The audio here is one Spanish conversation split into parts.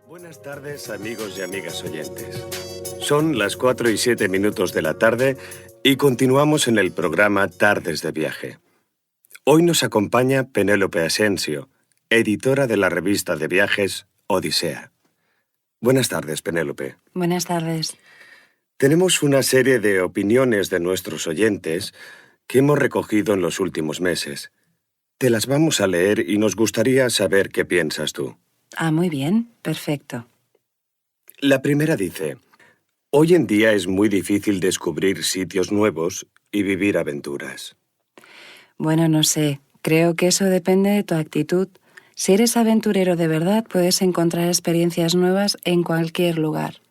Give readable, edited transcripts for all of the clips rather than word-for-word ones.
Buenas tardes, amigos y amigas oyentes. Son las 4:07 de la tarde y continuamos en el programa Tardes de Viaje. Hoy nos acompaña Penélope Asensio, editora de la revista de viajes Odisea. Buenas tardes, Penélope. Buenas tardes. Tenemos una serie de opiniones de nuestros oyentes que hemos recogido en los últimos meses. Te las vamos a leer y nos gustaría saber qué piensas tú. Ah, muy bien. Perfecto. La primera dice: hoy en día es muy difícil descubrir sitios nuevos y vivir aventuras. Bueno, no sé. Creo que eso depende de tu actitud. Si eres aventurero de verdad, puedes encontrar experiencias nuevas en cualquier lugar.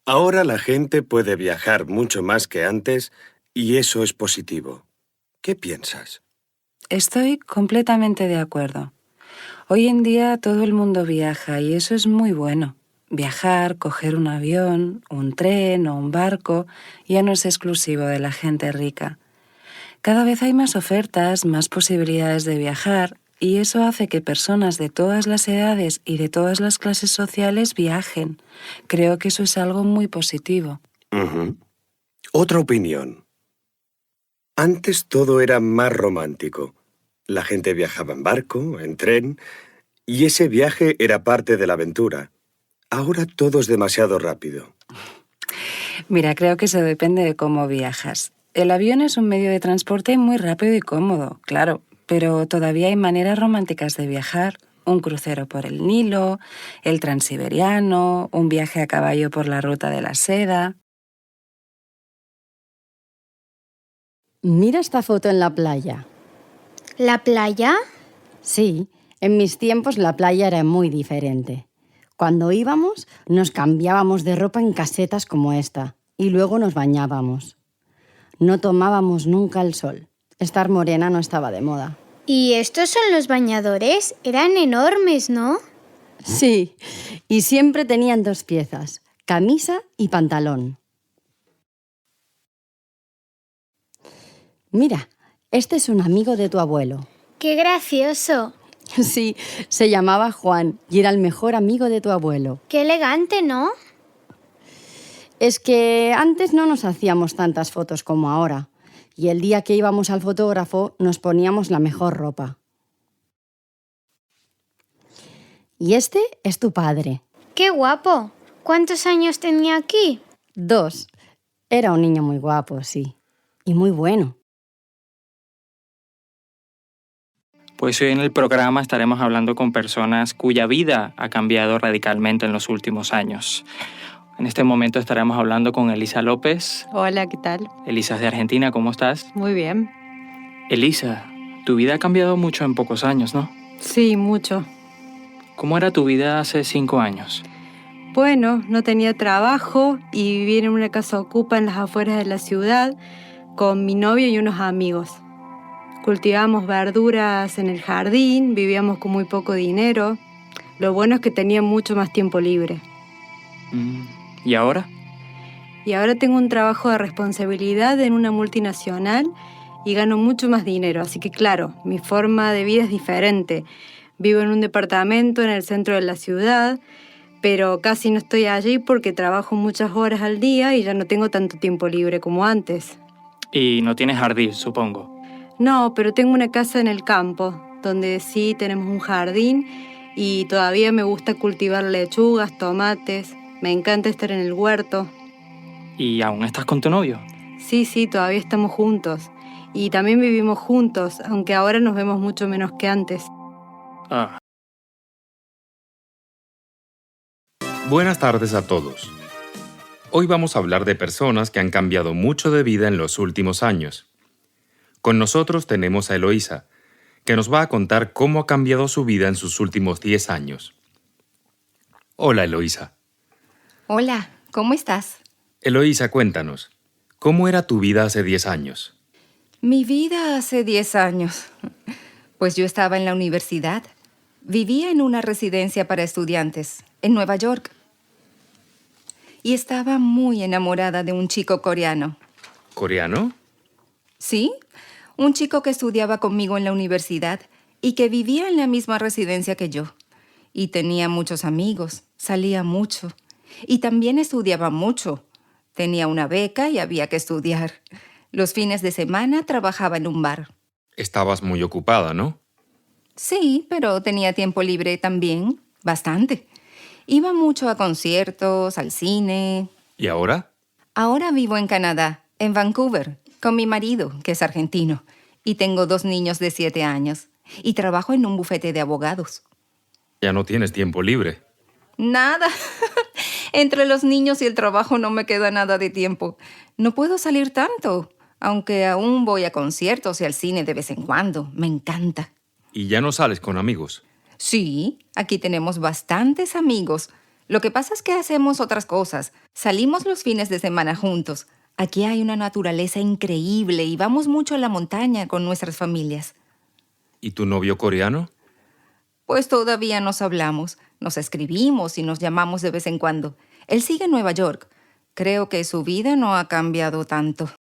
Ahora la gente puede viajar mucho más que antes y eso es positivo. ¿Qué piensas? Estoy completamente de acuerdo. Hoy en día todo el mundo viaja y eso es muy bueno. Viajar, coger un avión, un tren o un barco ya no es exclusivo de la gente rica. Cada vez hay más ofertas, más posibilidades de viajar y eso hace que personas de todas las edades y de todas las clases sociales viajen. Creo que eso es algo muy positivo. Otra opinión. Antes todo era más romántico. La gente viajaba en barco, en tren, y ese viaje era parte de la aventura. Ahora todo es demasiado rápido. Mira, creo que eso depende de cómo viajas. El avión es un medio de transporte muy rápido y cómodo, claro, pero todavía hay maneras románticas de viajar. Un crucero por el Nilo, el Transiberiano, un viaje a caballo por la Ruta de la Seda. Mira esta foto en la playa. ¿La playa? Sí, en mis tiempos la playa era muy diferente. Cuando íbamos, nos cambiábamos de ropa en casetas como esta y luego nos bañábamos. No tomábamos nunca el sol. Estar morena no estaba de moda. ¿Y estos son los bañadores? Eran enormes, ¿no? Sí, y siempre tenían dos piezas, camisa y pantalón. Mira, este es un amigo de tu abuelo. ¡Qué gracioso! Sí, se llamaba Juan y era el mejor amigo de tu abuelo. ¡Qué elegante!, ¿no? Es que antes no nos hacíamos tantas fotos como ahora. Y el día que íbamos al fotógrafo nos poníamos la mejor ropa. Y este es tu padre. ¡Qué guapo! ¿Cuántos años tenía aquí? 2. Era un niño muy guapo, sí. Y muy bueno. Pues hoy en el programa estaremos hablando con personas cuya vida ha cambiado radicalmente en los últimos años. En este momento estaremos hablando con Elisa López. Hola, ¿qué tal? Elisa es de Argentina, ¿cómo estás? Muy bien. Elisa, tu vida ha cambiado mucho en pocos años, ¿no? Sí, mucho. ¿Cómo era tu vida hace 5 años? Bueno, no tenía trabajo y vivía en una casa ocupa en las afueras de la ciudad con mi novio y unos amigos. Cultivábamos verduras en el jardín, vivíamos con muy poco dinero. Lo bueno es que tenía mucho más tiempo libre. ¿Y ahora? Y ahora tengo un trabajo de responsabilidad en una multinacional y gano mucho más dinero. Así que claro, mi forma de vida es diferente. Vivo en un departamento en el centro de la ciudad, pero casi no estoy allí porque trabajo muchas horas al día y ya no tengo tanto tiempo libre como antes. Y no tienes jardín, supongo. No, pero tengo una casa en el campo, donde sí tenemos un jardín y todavía me gusta cultivar lechugas, tomates. Me encanta estar en el huerto. ¿Y aún estás con tu novio? Sí, todavía estamos juntos. Y también vivimos juntos, aunque ahora nos vemos mucho menos que antes. Buenas tardes a todos. Hoy vamos a hablar de personas que han cambiado mucho de vida en los últimos años. Con nosotros tenemos a Eloísa, que nos va a contar cómo ha cambiado su vida en sus últimos 10 años. Hola, Eloísa. Hola, ¿cómo estás? Eloísa, cuéntanos, ¿cómo era tu vida hace 10 años? Mi vida hace 10 años. Pues yo estaba en la universidad. Vivía en una residencia para estudiantes, en Nueva York. Y estaba muy enamorada de un chico coreano. ¿Coreano? Sí, un chico que estudiaba conmigo en la universidad y que vivía en la misma residencia que yo. y tenía muchos amigos, salía mucho y también estudiaba mucho. Tenía una beca y había que estudiar. Los fines de semana trabajaba en un bar. Estabas muy ocupada, ¿no? Sí, pero tenía tiempo libre también, bastante. Iba mucho a conciertos, al cine. ¿Y ahora? Ahora vivo en Canadá, en Vancouver, con mi marido, que es argentino, y tengo 2 niños de 7 años, y trabajo en un bufete de abogados. Ya no tienes tiempo libre. Nada. Entre los niños y el trabajo no me queda nada de tiempo. No puedo salir tanto, aunque aún voy a conciertos y al cine de vez en cuando. Me encanta. ¿Y ya no sales con amigos? Sí, aquí tenemos bastantes amigos. Lo que pasa es que hacemos otras cosas. Salimos los fines de semana juntos. Aquí hay una naturaleza increíble y vamos mucho a la montaña con nuestras familias. ¿Y tu novio coreano? Pues todavía nos hablamos, nos escribimos y nos llamamos de vez en cuando. Él sigue en Nueva York. Creo que su vida no ha cambiado tanto.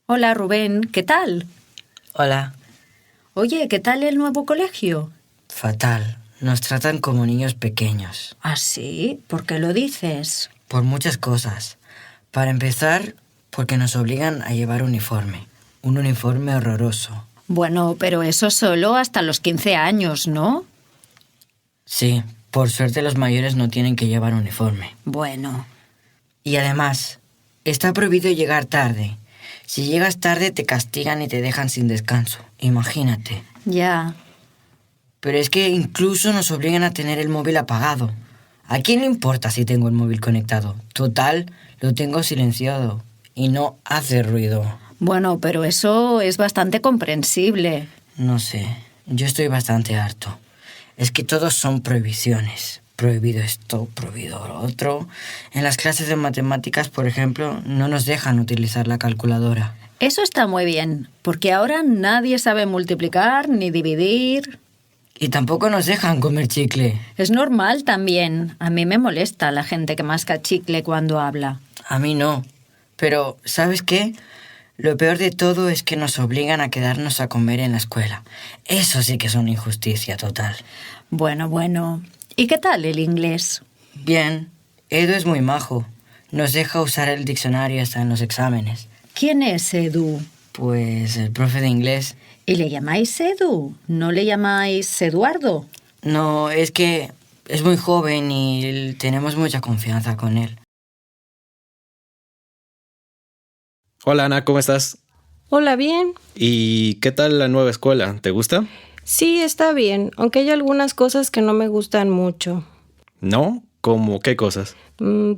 Hola Rubén, ¿qué tal? Hola. Oye, ¿qué tal el nuevo colegio? Fatal. Nos tratan como niños pequeños. ¿Ah, sí? ¿Por qué lo dices? Por muchas cosas. Para empezar, porque nos obligan a llevar uniforme. Un uniforme horroroso. Bueno, pero eso solo hasta los 15 años, ¿no? Sí, por suerte los mayores no tienen que llevar uniforme. Bueno. Y además, está prohibido llegar tarde. Si llegas tarde te castigan y te dejan sin descanso. Imagínate. Ya. Pero es que incluso nos obligan a tener el móvil apagado. ¿A quién le importa si tengo el móvil conectado? Total, lo tengo silenciado y no hace ruido. Bueno, pero eso es bastante comprensible. No sé, yo estoy bastante harto. Es que todos son prohibiciones. Prohibido esto, prohibido lo otro. En las clases de matemáticas, por ejemplo, no nos dejan utilizar la calculadora. Eso está muy bien, porque ahora nadie sabe multiplicar ni dividir. Y tampoco nos dejan comer chicle. Es normal también. A mí me molesta la gente que masca chicle cuando habla. A mí no. Pero, ¿sabes qué? Lo peor de todo es que nos obligan a quedarnos a comer en la escuela. Eso sí que es una injusticia total. Bueno. ¿Y qué tal el inglés? Bien. Edu es muy majo. Nos deja usar el diccionario hasta en los exámenes. ¿Quién es Edu? Pues el profe de inglés. ¿Y le llamáis Edu? ¿No le llamáis Eduardo? No, es que es muy joven y tenemos mucha confianza con él. Hola Ana, ¿cómo estás? Hola, bien. ¿Y qué tal la nueva escuela? ¿Te gusta? Sí, está bien, aunque hay algunas cosas que no me gustan mucho. ¿No? ¿Cómo qué cosas?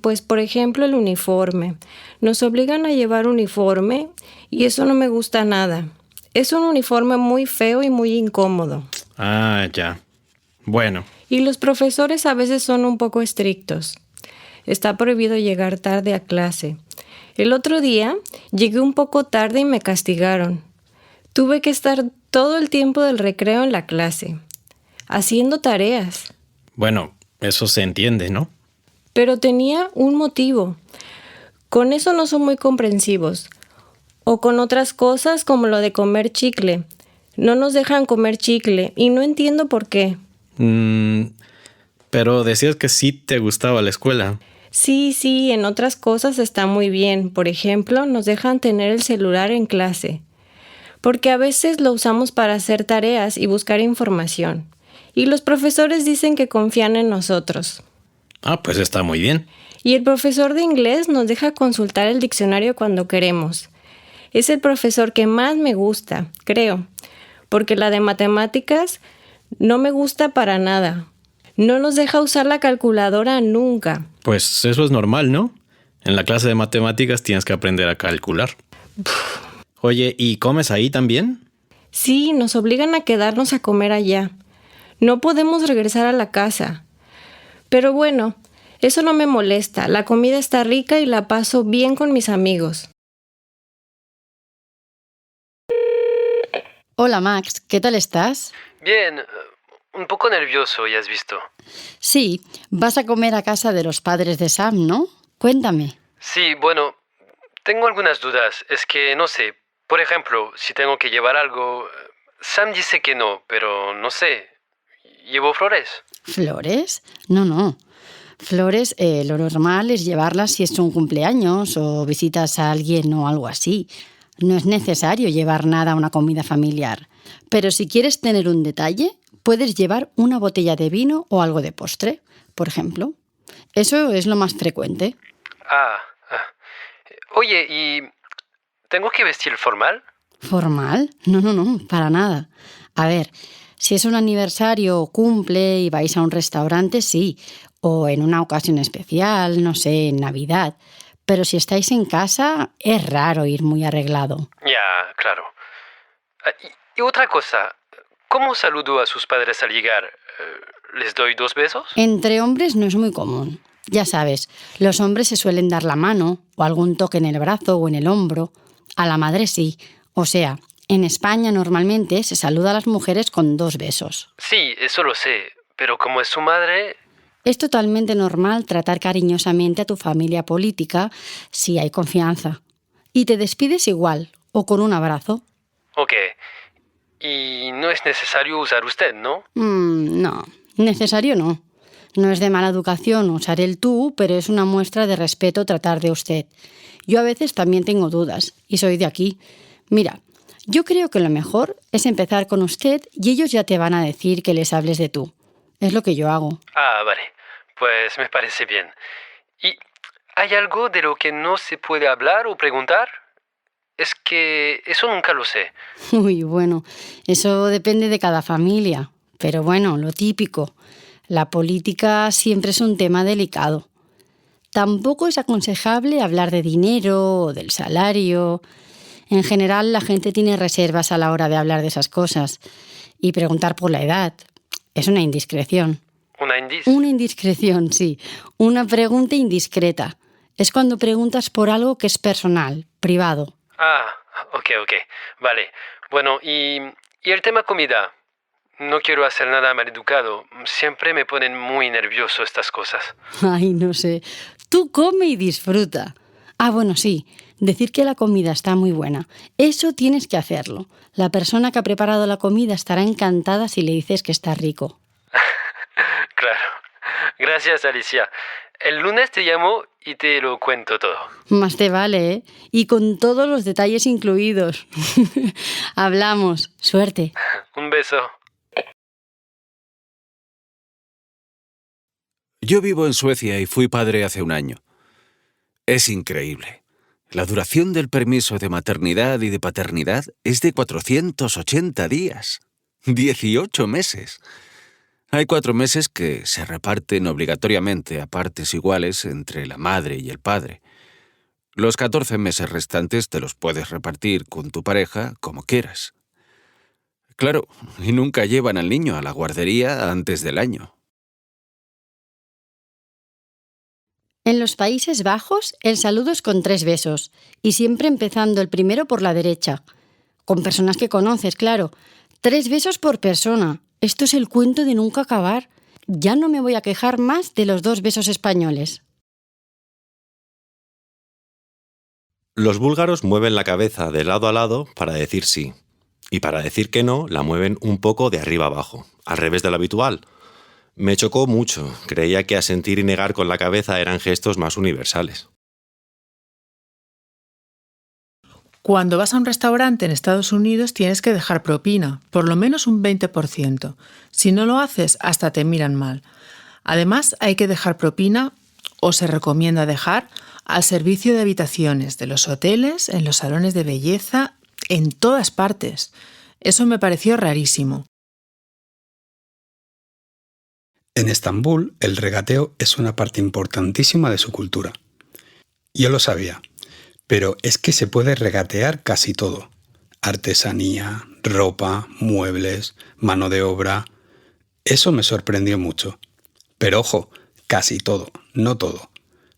Pues por ejemplo el uniforme. Nos obligan a llevar uniforme y eso no me gusta nada. Es un uniforme muy feo y muy incómodo. Ah, ya. Bueno. Y los profesores a veces son un poco estrictos. Está prohibido llegar tarde a clase. El otro día llegué un poco tarde y me castigaron. Tuve que estar todo el tiempo del recreo en la clase, haciendo tareas. Bueno, eso se entiende, ¿no? Pero tenía un motivo. Con eso no son muy comprensivos. O con otras cosas como lo de comer chicle. No nos dejan comer chicle y no entiendo por qué. Pero decías que sí te gustaba la escuela. Sí, en otras cosas está muy bien. Por ejemplo, nos dejan tener el celular en clase. Porque a veces lo usamos para hacer tareas y buscar información. Y los profesores dicen que confían en nosotros. Ah, pues está muy bien. Y el profesor de inglés nos deja consultar el diccionario cuando queremos. Es el profesor que más me gusta, creo. Porque la de matemáticas no me gusta para nada. No nos deja usar la calculadora nunca. Pues eso es normal, ¿no? En la clase de matemáticas tienes que aprender a calcular. Oye, ¿y comes ahí también? Sí, nos obligan a quedarnos a comer allá. No podemos regresar a la casa. Pero bueno, eso no me molesta. La comida está rica y la paso bien con mis amigos. Hola Max, ¿qué tal estás? Bien, un poco nervioso, ya has visto. Sí, vas a comer a casa de los padres de Sam, ¿no? Cuéntame. Sí, bueno, tengo algunas dudas. Es que no sé, por ejemplo, si tengo que llevar algo, Sam dice que no, pero no sé. ¿Llevo flores? ¿Flores? No. Flores, lo normal es llevarlas si es un cumpleaños o visitas a alguien o algo así. No es necesario llevar nada a una comida familiar. Pero si quieres tener un detalle, puedes llevar una botella de vino o algo de postre, por ejemplo. Eso es lo más frecuente. Oye, ¿y tengo que vestir formal? ¿Formal? No, para nada. A ver, si es un aniversario o cumple y vais a un restaurante, sí. O en una ocasión especial, no sé, en Navidad. Pero si estáis en casa, es raro ir muy arreglado. Ya, claro. Y otra cosa, ¿cómo saludo a sus padres al llegar? ¿Les doy 2 besos? Entre hombres no es muy común. Ya sabes, los hombres se suelen dar la mano o algún toque en el brazo o en el hombro. A la madre sí. O sea, en España normalmente se saluda a las mujeres con 2 besos. Sí, eso lo sé, pero como es su madre... Es totalmente normal tratar cariñosamente a tu familia política si hay confianza. Y te despides igual, o con un abrazo. Ok. Y no es necesario usar usted, ¿no? No, necesario no. No es de mala educación usar el tú, pero es una muestra de respeto tratar de usted. Yo a veces también tengo dudas, y soy de aquí. Mira, yo creo que lo mejor es empezar con usted y ellos ya te van a decir que les hables de tú. Es lo que yo hago. Vale. Pues me parece bien. ¿Y hay algo de lo que no se puede hablar o preguntar? Es que eso nunca lo sé. Uy, bueno, eso depende de cada familia. Pero bueno, lo típico. La política siempre es un tema delicado. Tampoco es aconsejable hablar de dinero o del salario. En general, la gente tiene reservas a la hora de hablar de esas cosas. Y preguntar por la edad es una indiscreción. Una indiscreción, sí. Una pregunta indiscreta. Es cuando preguntas por algo que es personal, privado. Ok. Vale. Bueno, y el tema comida. No quiero hacer nada maleducado. Siempre me ponen muy nervioso estas cosas. Ay, no sé. Tú come y disfruta. Bueno, sí. Decir que la comida está muy buena. Eso tienes que hacerlo. La persona que ha preparado la comida estará encantada si le dices que está rico. Claro. Gracias, Alicia. El lunes te llamo y te lo cuento todo. Más te vale, ¿eh? Y con todos los detalles incluidos. Hablamos. Suerte. Un beso. Yo vivo en Suecia y fui padre hace 1 año. Es increíble. La duración del permiso de maternidad y de paternidad es de 480 días. 18 meses. Hay 4 meses que se reparten obligatoriamente a partes iguales entre la madre y el padre. Los 14 meses restantes te los puedes repartir con tu pareja como quieras. Claro, y nunca llevan al niño a la guardería antes del año. En los Países Bajos, el saludo es con 3 besos, y siempre empezando el primero por la derecha. Con personas que conoces, claro. 3 besos por persona. Esto es el cuento de nunca acabar. Ya no me voy a quejar más de los 2 besos españoles. Los búlgaros mueven la cabeza de lado a lado para decir sí. Y para decir que no, la mueven un poco de arriba abajo, al revés de lo habitual. Me chocó mucho. Creía que asentir y negar con la cabeza eran gestos más universales. Cuando vas a un restaurante en Estados Unidos tienes que dejar propina, por lo menos un 20%. Si no lo haces, hasta te miran mal. Además, hay que dejar propina, o se recomienda dejar, al servicio de habitaciones de los hoteles, en los salones de belleza, en todas partes. Eso me pareció rarísimo. En Estambul, el regateo es una parte importantísima de su cultura. Yo lo sabía, pero es que se puede regatear casi todo. Artesanía, ropa, muebles, mano de obra... Eso me sorprendió mucho. Pero ojo, casi todo, no todo.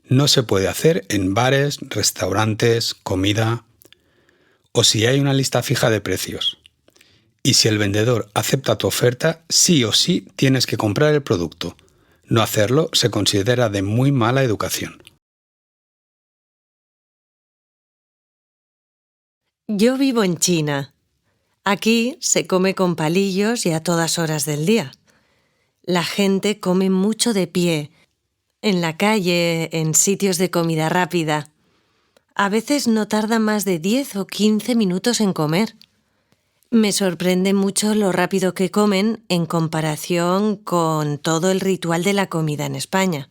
No se puede hacer en bares, restaurantes, comida... O si hay una lista fija de precios. Y si el vendedor acepta tu oferta, sí o sí tienes que comprar el producto. No hacerlo se considera de muy mala educación. Yo vivo en China. Aquí se come con palillos y a todas horas del día. La gente come mucho de pie, en la calle, en sitios de comida rápida. A veces no tarda más de 10 o 15 minutos en comer. Me sorprende mucho lo rápido que comen en comparación con todo el ritual de la comida en España.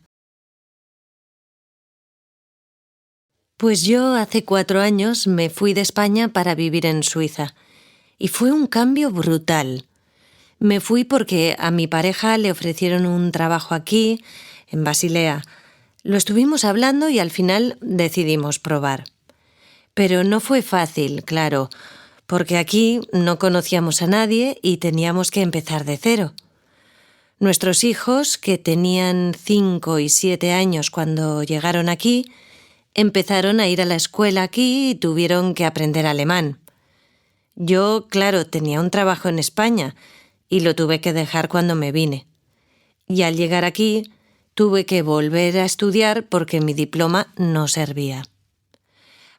Pues yo hace 4 años me fui de España para vivir en Suiza y fue un cambio brutal. Me fui porque a mi pareja le ofrecieron un trabajo aquí, en Basilea. Lo estuvimos hablando y al final decidimos probar. Pero no fue fácil, claro, porque aquí no conocíamos a nadie y teníamos que empezar de cero. Nuestros hijos, que tenían 5 y 7 años cuando llegaron aquí, empezaron a ir a la escuela aquí y tuvieron que aprender alemán. Yo, claro, tenía un trabajo en España y lo tuve que dejar cuando me vine. Y al llegar aquí, tuve que volver a estudiar porque mi diploma no servía.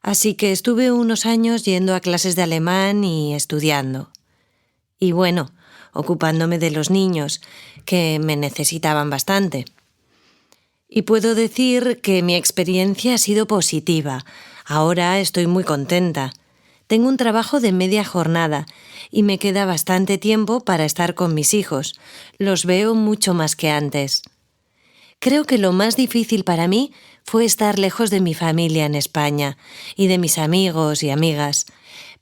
Así que estuve unos años yendo a clases de alemán y estudiando. Y bueno, ocupándome de los niños, que me necesitaban bastante. Y puedo decir que mi experiencia ha sido positiva. Ahora estoy muy contenta. Tengo un trabajo de media jornada y me queda bastante tiempo para estar con mis hijos. Los veo mucho más que antes. Creo que lo más difícil para mí fue estar lejos de mi familia en España y de mis amigos y amigas.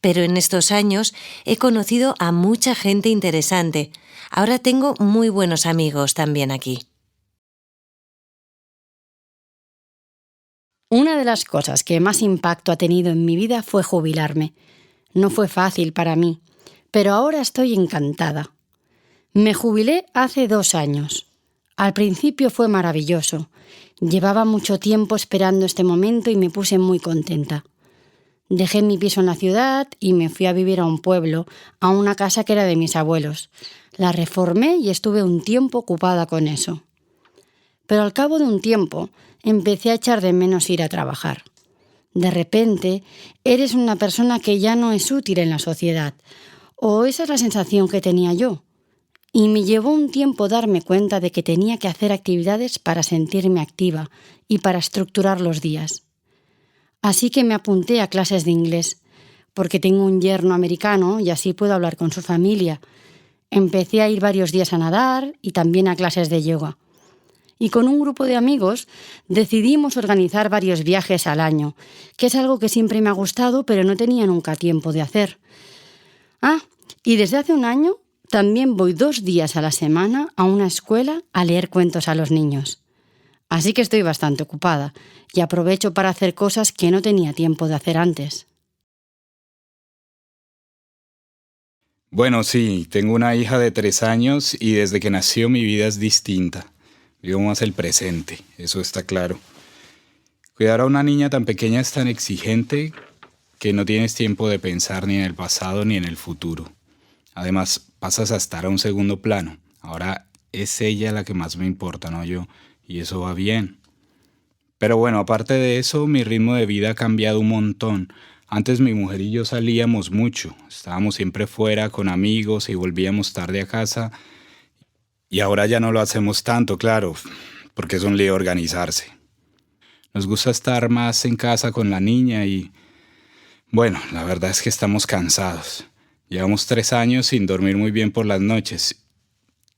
Pero en estos años he conocido a mucha gente interesante. Ahora tengo muy buenos amigos también aquí. Una de las cosas que más impacto ha tenido en mi vida fue jubilarme. No fue fácil para mí, pero ahora estoy encantada. Me jubilé hace 2 años. Al principio fue maravilloso. Llevaba mucho tiempo esperando este momento y me puse muy contenta. Dejé mi piso en la ciudad y me fui a vivir a un pueblo, a una casa que era de mis abuelos. La reformé y estuve un tiempo ocupada con eso. Pero al cabo de un tiempo empecé a echar de menos ir a trabajar. De repente, eres una persona que ya no es útil en la sociedad, o esa es la sensación que tenía yo. Y me llevó un tiempo darme cuenta de que tenía que hacer actividades para sentirme activa y para estructurar los días. Así que me apunté a clases de inglés, porque tengo un yerno americano y así puedo hablar con su familia. Empecé a ir varios días a nadar y también a clases de yoga. Y con un grupo de amigos decidimos organizar varios viajes al año, que es algo que siempre me ha gustado, pero no tenía nunca tiempo de hacer. Y desde hace un año también voy 2 días a la semana a una escuela a leer cuentos a los niños. Así que estoy bastante ocupada y aprovecho para hacer cosas que no tenía tiempo de hacer antes. Bueno, sí, tengo una hija de 3 años y desde que nació mi vida es distinta. Vivo más el presente, eso está claro. Cuidar a una niña tan pequeña es tan exigente que no tienes tiempo de pensar ni en el pasado ni en el futuro. Además, pasas a estar a un segundo plano. Ahora es ella la que más me importa, no yo, y eso va bien. Pero bueno, aparte de eso, mi ritmo de vida ha cambiado un montón. Antes mi mujer y yo salíamos mucho, estábamos siempre fuera con amigos y volvíamos tarde a casa. Y ahora ya no lo hacemos tanto, claro, porque es un lío organizarse. Nos gusta estar más en casa con la niña y, bueno, la verdad es que estamos cansados. Llevamos 3 años sin dormir muy bien por las noches.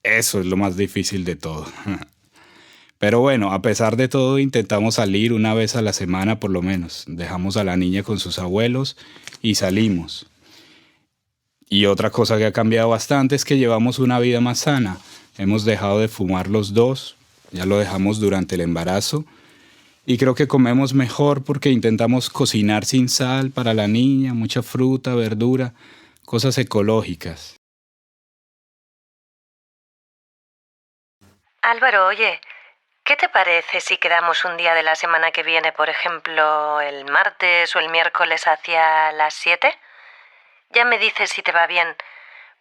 Eso es lo más difícil de todo. Pero bueno, a pesar de todo, intentamos salir una vez a la semana por lo menos. Dejamos a la niña con sus abuelos y salimos. Y otra cosa que ha cambiado bastante es que llevamos una vida más sana. Hemos dejado de fumar los 2, ya lo dejamos durante el embarazo. Y creo que comemos mejor porque intentamos cocinar sin sal para la niña, mucha fruta, verdura, cosas ecológicas. Álvaro, oye, ¿qué te parece si quedamos un día de la semana que viene, por ejemplo, el martes o el miércoles hacia las 7? Ya me dices si te va bien.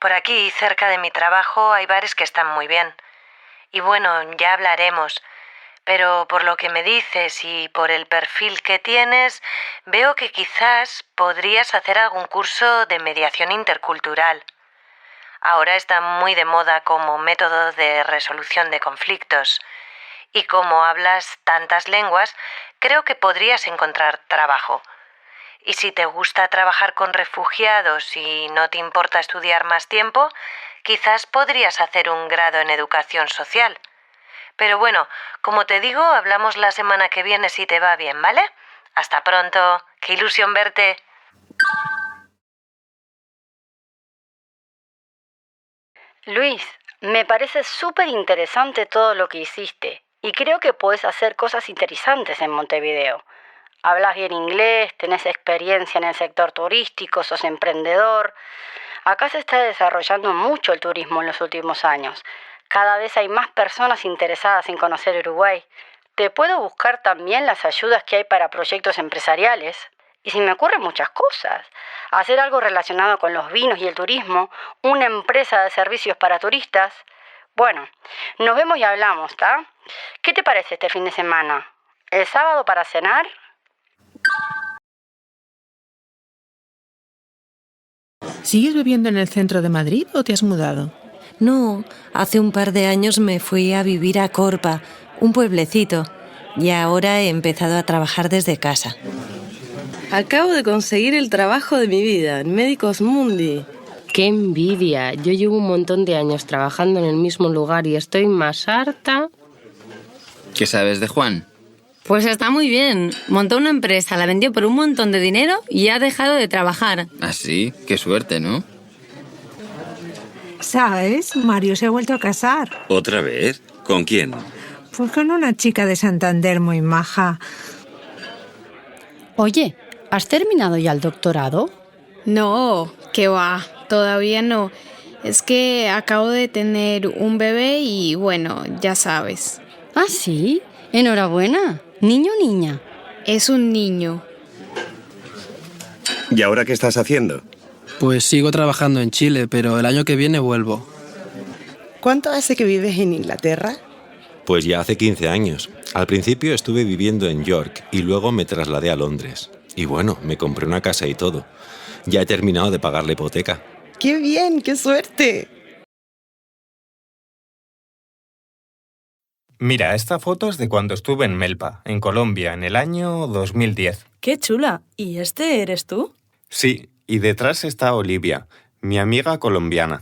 Por aquí, cerca de mi trabajo, hay bares que están muy bien. Y bueno, ya hablaremos. Pero por lo que me dices y por el perfil que tienes, veo que quizás podrías hacer algún curso de mediación intercultural. Ahora está muy de moda como método de resolución de conflictos. Y como hablas tantas lenguas, creo que podrías encontrar trabajo. Y si te gusta trabajar con refugiados y no te importa estudiar más tiempo, quizás podrías hacer un grado en educación social. Pero bueno, como te digo, hablamos la semana que viene si te va bien, ¿vale? Hasta pronto. ¡Qué ilusión verte! Luis, me parece súper interesante todo lo que hiciste y creo que podés hacer cosas interesantes en Montevideo. Hablas bien inglés, tenés experiencia en el sector turístico, sos emprendedor. Acá se está desarrollando mucho el turismo en los últimos años. Cada vez hay más personas interesadas en conocer Uruguay. Te puedo buscar también las ayudas que hay para proyectos empresariales. Y se me ocurren muchas cosas. Hacer algo relacionado con los vinos y el turismo, una empresa de servicios para turistas. Bueno, nos vemos y hablamos, ¿tá? ¿Qué te parece este fin de semana? ¿El sábado para cenar? ¿Sigues viviendo en el centro de Madrid o te has mudado? No, hace un par de años me fui a vivir a Corpa, un pueblecito, y ahora he empezado a trabajar desde casa. Acabo de conseguir el trabajo de mi vida en Médicos Mundi. ¡Qué envidia! Yo llevo un montón de años trabajando en el mismo lugar y estoy más harta. ¿Qué sabes de Juan? Pues está muy bien. Montó una empresa, la vendió por un montón de dinero y ha dejado de trabajar. Ah, sí, qué suerte, ¿no? ¿Sabes? Mario se ha vuelto a casar. ¿Otra vez? ¿Con quién? Pues con una chica de Santander muy maja. Oye, ¿has terminado ya el doctorado? No, qué va, todavía no. Es que acabo de tener un bebé y bueno, ya sabes. ¿Ah, sí? Enhorabuena. ¿Niño o niña? Es un niño. ¿Y ahora qué estás haciendo? Pues sigo trabajando en Chile, pero el año que viene vuelvo. ¿Cuánto hace que vives en Inglaterra? Pues ya hace 15 años. Al principio estuve viviendo en York y luego me trasladé a Londres. Y bueno, me compré una casa y todo. Ya he terminado de pagar la hipoteca. ¡Qué bien! ¡Qué suerte! Mira, esta foto es de cuando estuve en Melpa, en Colombia, en el año 2010. ¡Qué chula! ¿Y este eres tú? Sí, y detrás está Olivia, mi amiga colombiana.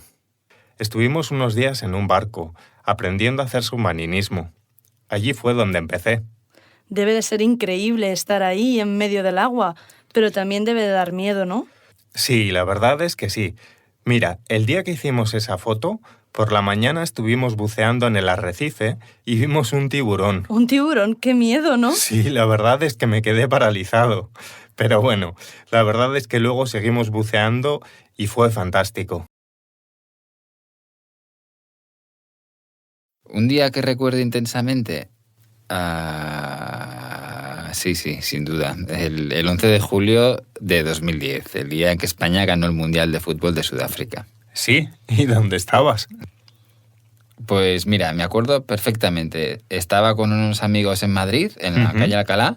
Estuvimos unos días en un barco, aprendiendo a hacer submarinismo. Allí fue donde empecé. Debe de ser increíble estar ahí en medio del agua, pero también debe de dar miedo, ¿no? Sí, la verdad es que sí. Mira, el día que hicimos esa foto, por la mañana estuvimos buceando en el arrecife y vimos un tiburón. ¿Un tiburón? ¡Qué miedo!, ¿no? Sí, la verdad es que me quedé paralizado. Pero bueno, la verdad es que luego seguimos buceando y fue fantástico. ¿Un día que recuerdo intensamente? Sí, sin duda. El 11 de julio de 2010, el día en que España ganó el Mundial de Fútbol de Sudáfrica. Sí, ¿y dónde estabas? Pues mira, me acuerdo perfectamente. Estaba con unos amigos en Madrid, en la calle Alcalá,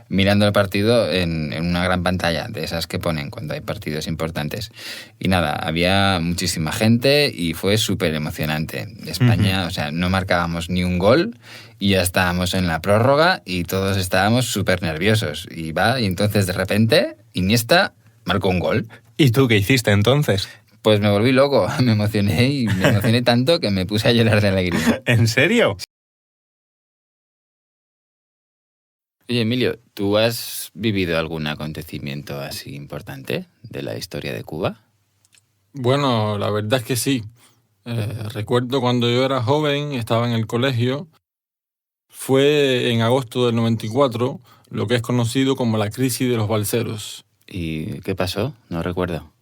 mirando el partido en una gran pantalla, de esas que ponen cuando hay partidos importantes. Y nada, había muchísima gente y fue súper emocionante. España, o sea, no marcábamos ni un gol y ya estábamos en la prórroga y todos estábamos súper nerviosos. Y entonces de repente Iniesta marcó un gol. ¿Y tú qué hiciste entonces? Pues me volví loco, me emocioné tanto que me puse a llorar de alegría. ¿En serio? Oye, Emilio, ¿tú has vivido algún acontecimiento así importante de la historia de Cuba? Bueno, la verdad es que sí. Recuerdo cuando yo era joven, estaba en el colegio. Fue en agosto del 94, lo que es conocido como la crisis de los balseros. ¿Y qué pasó? No recuerdo.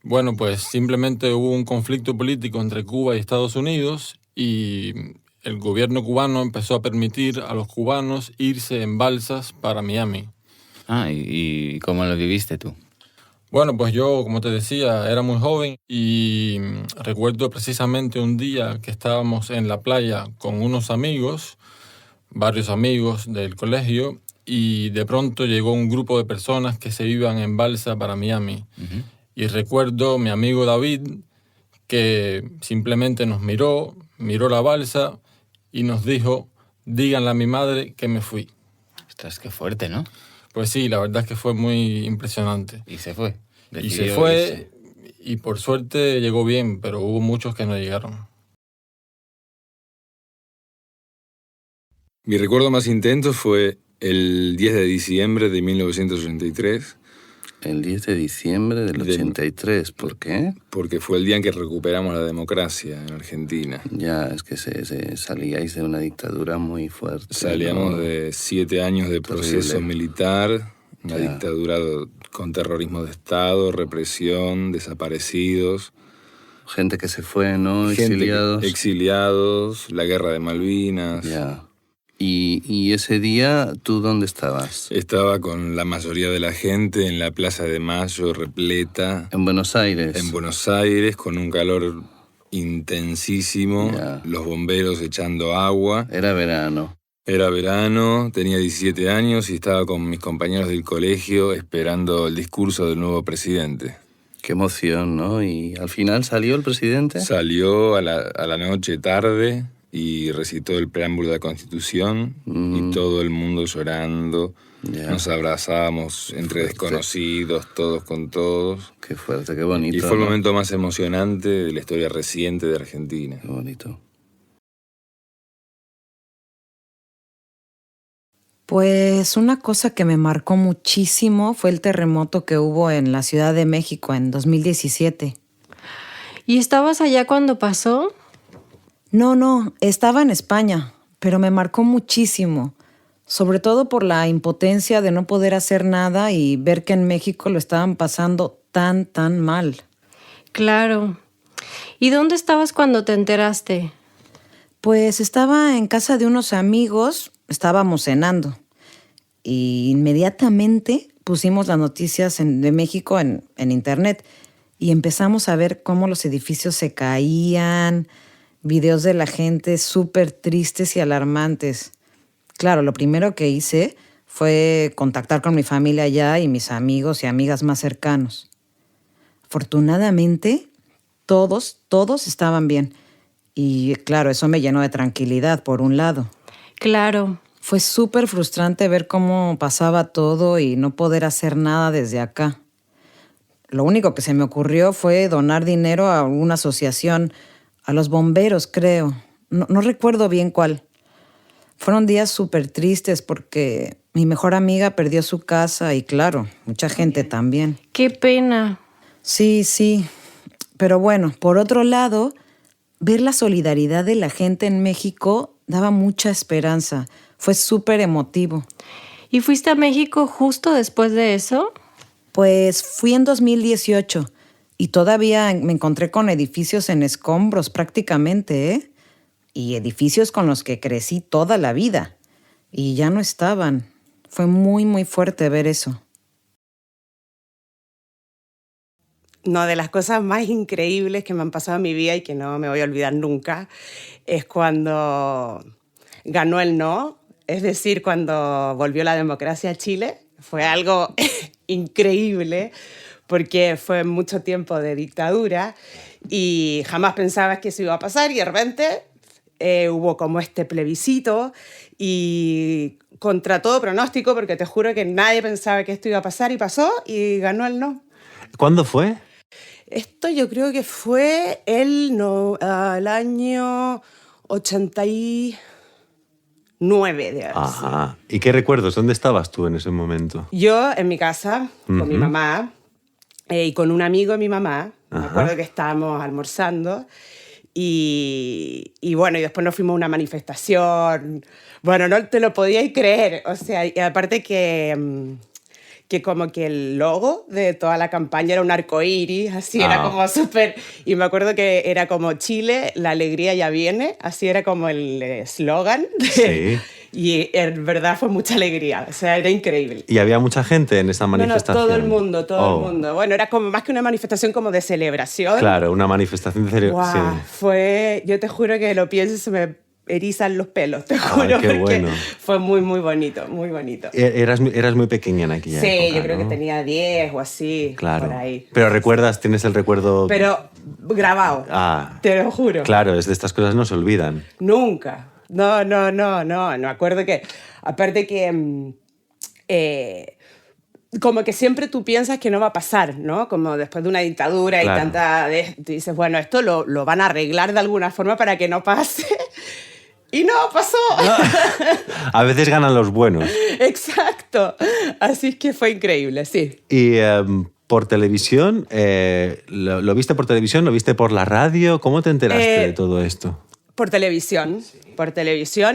Bueno, pues simplemente hubo un conflicto político entre Cuba y Estados Unidos y el gobierno cubano empezó a permitir a los cubanos irse en balsas para Miami. Ah, ¿y cómo lo viviste tú? Bueno, pues yo, como te decía, era muy joven y recuerdo precisamente un día que estábamos en la playa con unos amigos. varios amigos del colegio, y de pronto llegó un grupo de personas que se iban en balsa para Miami. Y recuerdo mi amigo David, que simplemente nos miró la balsa y nos dijo: díganle a mi madre que me fui. Ostras, qué fuerte, ¿no? Pues sí, la verdad es que fue muy impresionante. Y se fue. Y se fue, y por suerte llegó bien, pero hubo muchos que no llegaron. Mi recuerdo más intenso fue el 10 de diciembre de 1983. El 10 de diciembre del 83, ¿por qué? Porque fue el día en que recuperamos la democracia en Argentina. Ya, es que salíais de una dictadura muy fuerte. Salíamos, ¿no?, de 7 años de proceso militar, una dictadura con terrorismo de Estado, represión, desaparecidos. Gente que se fue, ¿no? Exiliados, la guerra de Malvinas. Ya. ¿Y ese día tú dónde estabas? Estaba con la mayoría de la gente en la Plaza de Mayo, repleta. ¿En Buenos Aires? En Buenos Aires, con un calor intensísimo, los bomberos echando agua. Era verano. Era verano, tenía 17 años y estaba con mis compañeros del colegio esperando el discurso del nuevo presidente. Qué emoción, ¿no? ¿Y al final salió el presidente? Salió a la noche tarde y recitó el preámbulo de la Constitución y todo el mundo llorando. Nos abrazábamos entre desconocidos, todos con todos. Qué fuerte, qué bonito. Y fue el momento más emocionante de la historia reciente de Argentina. Qué bonito. Pues una cosa que me marcó muchísimo fue el terremoto que hubo en la Ciudad de México en 2017. ¿Y estabas allá cuando pasó? No, estaba en España, pero me marcó muchísimo, sobre todo por la impotencia de no poder hacer nada y ver que en México lo estaban pasando tan mal. Claro. ¿Y dónde estabas cuando te enteraste? Pues estaba en casa de unos amigos, estábamos cenando y inmediatamente pusimos las noticias de México en internet y empezamos a ver cómo los edificios se caían, videos de la gente súper tristes y alarmantes. Claro, lo primero que hice fue contactar con mi familia allá y mis amigos y amigas más cercanos. Afortunadamente, todos estaban bien. Y claro, eso me llenó de tranquilidad, por un lado. Claro. Fue súper frustrante ver cómo pasaba todo y no poder hacer nada desde acá. Lo único que se me ocurrió fue donar dinero a una asociación, a los bomberos, creo. No recuerdo bien cuál. Fueron días súper tristes porque mi mejor amiga perdió su casa y, claro, mucha gente también. ¡Qué pena! Sí. Pero bueno, por otro lado, ver la solidaridad de la gente en México daba mucha esperanza. Fue súper emotivo. ¿Y fuiste a México justo después de eso? Pues fui en 2018. Y todavía me encontré con edificios en escombros prácticamente, ¿eh? Y edificios con los que crecí toda la vida. Y ya no estaban. Fue muy fuerte ver eso. Una de las cosas más increíbles que me han pasado en mi vida y que no me voy a olvidar nunca es cuando ganó el no, es decir, cuando volvió la democracia a Chile. Fue algo increíble, porque fue mucho tiempo de dictadura y jamás pensabas que eso iba a pasar y de repente hubo como este plebiscito y contra todo pronóstico, porque te juro que nadie pensaba que esto iba a pasar y pasó y ganó el no. ¿Cuándo fue? Esto yo creo que fue el año 89. Ajá. ¿Y qué recuerdos? ¿Dónde estabas tú en ese momento? Yo en mi casa con mi mamá. Y con un amigo de mi mamá. Me acuerdo que estábamos almorzando y bueno, y después nos fuimos a una manifestación. Bueno, no te lo podíais creer. O sea, y aparte que como que el logo de toda la campaña era un arcoíris, así era como súper... Y me acuerdo que era como Chile, la alegría ya viene, así era como el eslogan. Sí. Y en verdad fue mucha alegría, o sea, era increíble. ¿Y había mucha gente en esa manifestación? No, todo el mundo. Bueno, era como más que una manifestación como de celebración. Claro, una manifestación de celebración. Wow, fue... Yo te juro que lo pienso y se me erizan los pelos, te juro. Qué bueno. Fue muy, muy bonito, muy bonito. Eras muy pequeña en aquella época, Sí, yo creo ¿no? que tenía 10 o así, Claro. por ahí. Pero recuerdas, tienes el recuerdo... Pero grabado, te lo juro. Claro, es de estas cosas no se olvidan. Nunca. No. Me acuerdo que, aparte que... como que siempre tú piensas que no va a pasar, ¿no? Como después de una dictadura Claro. y tanta... tú dices, bueno, esto lo van a arreglar de alguna forma para que no pase. Y no, pasó. A veces ganan los buenos. Exacto. Así es que fue increíble, sí. Y por televisión, ¿lo viste por televisión? ¿Lo viste por la radio? ¿Cómo te enteraste de todo esto? Por televisión.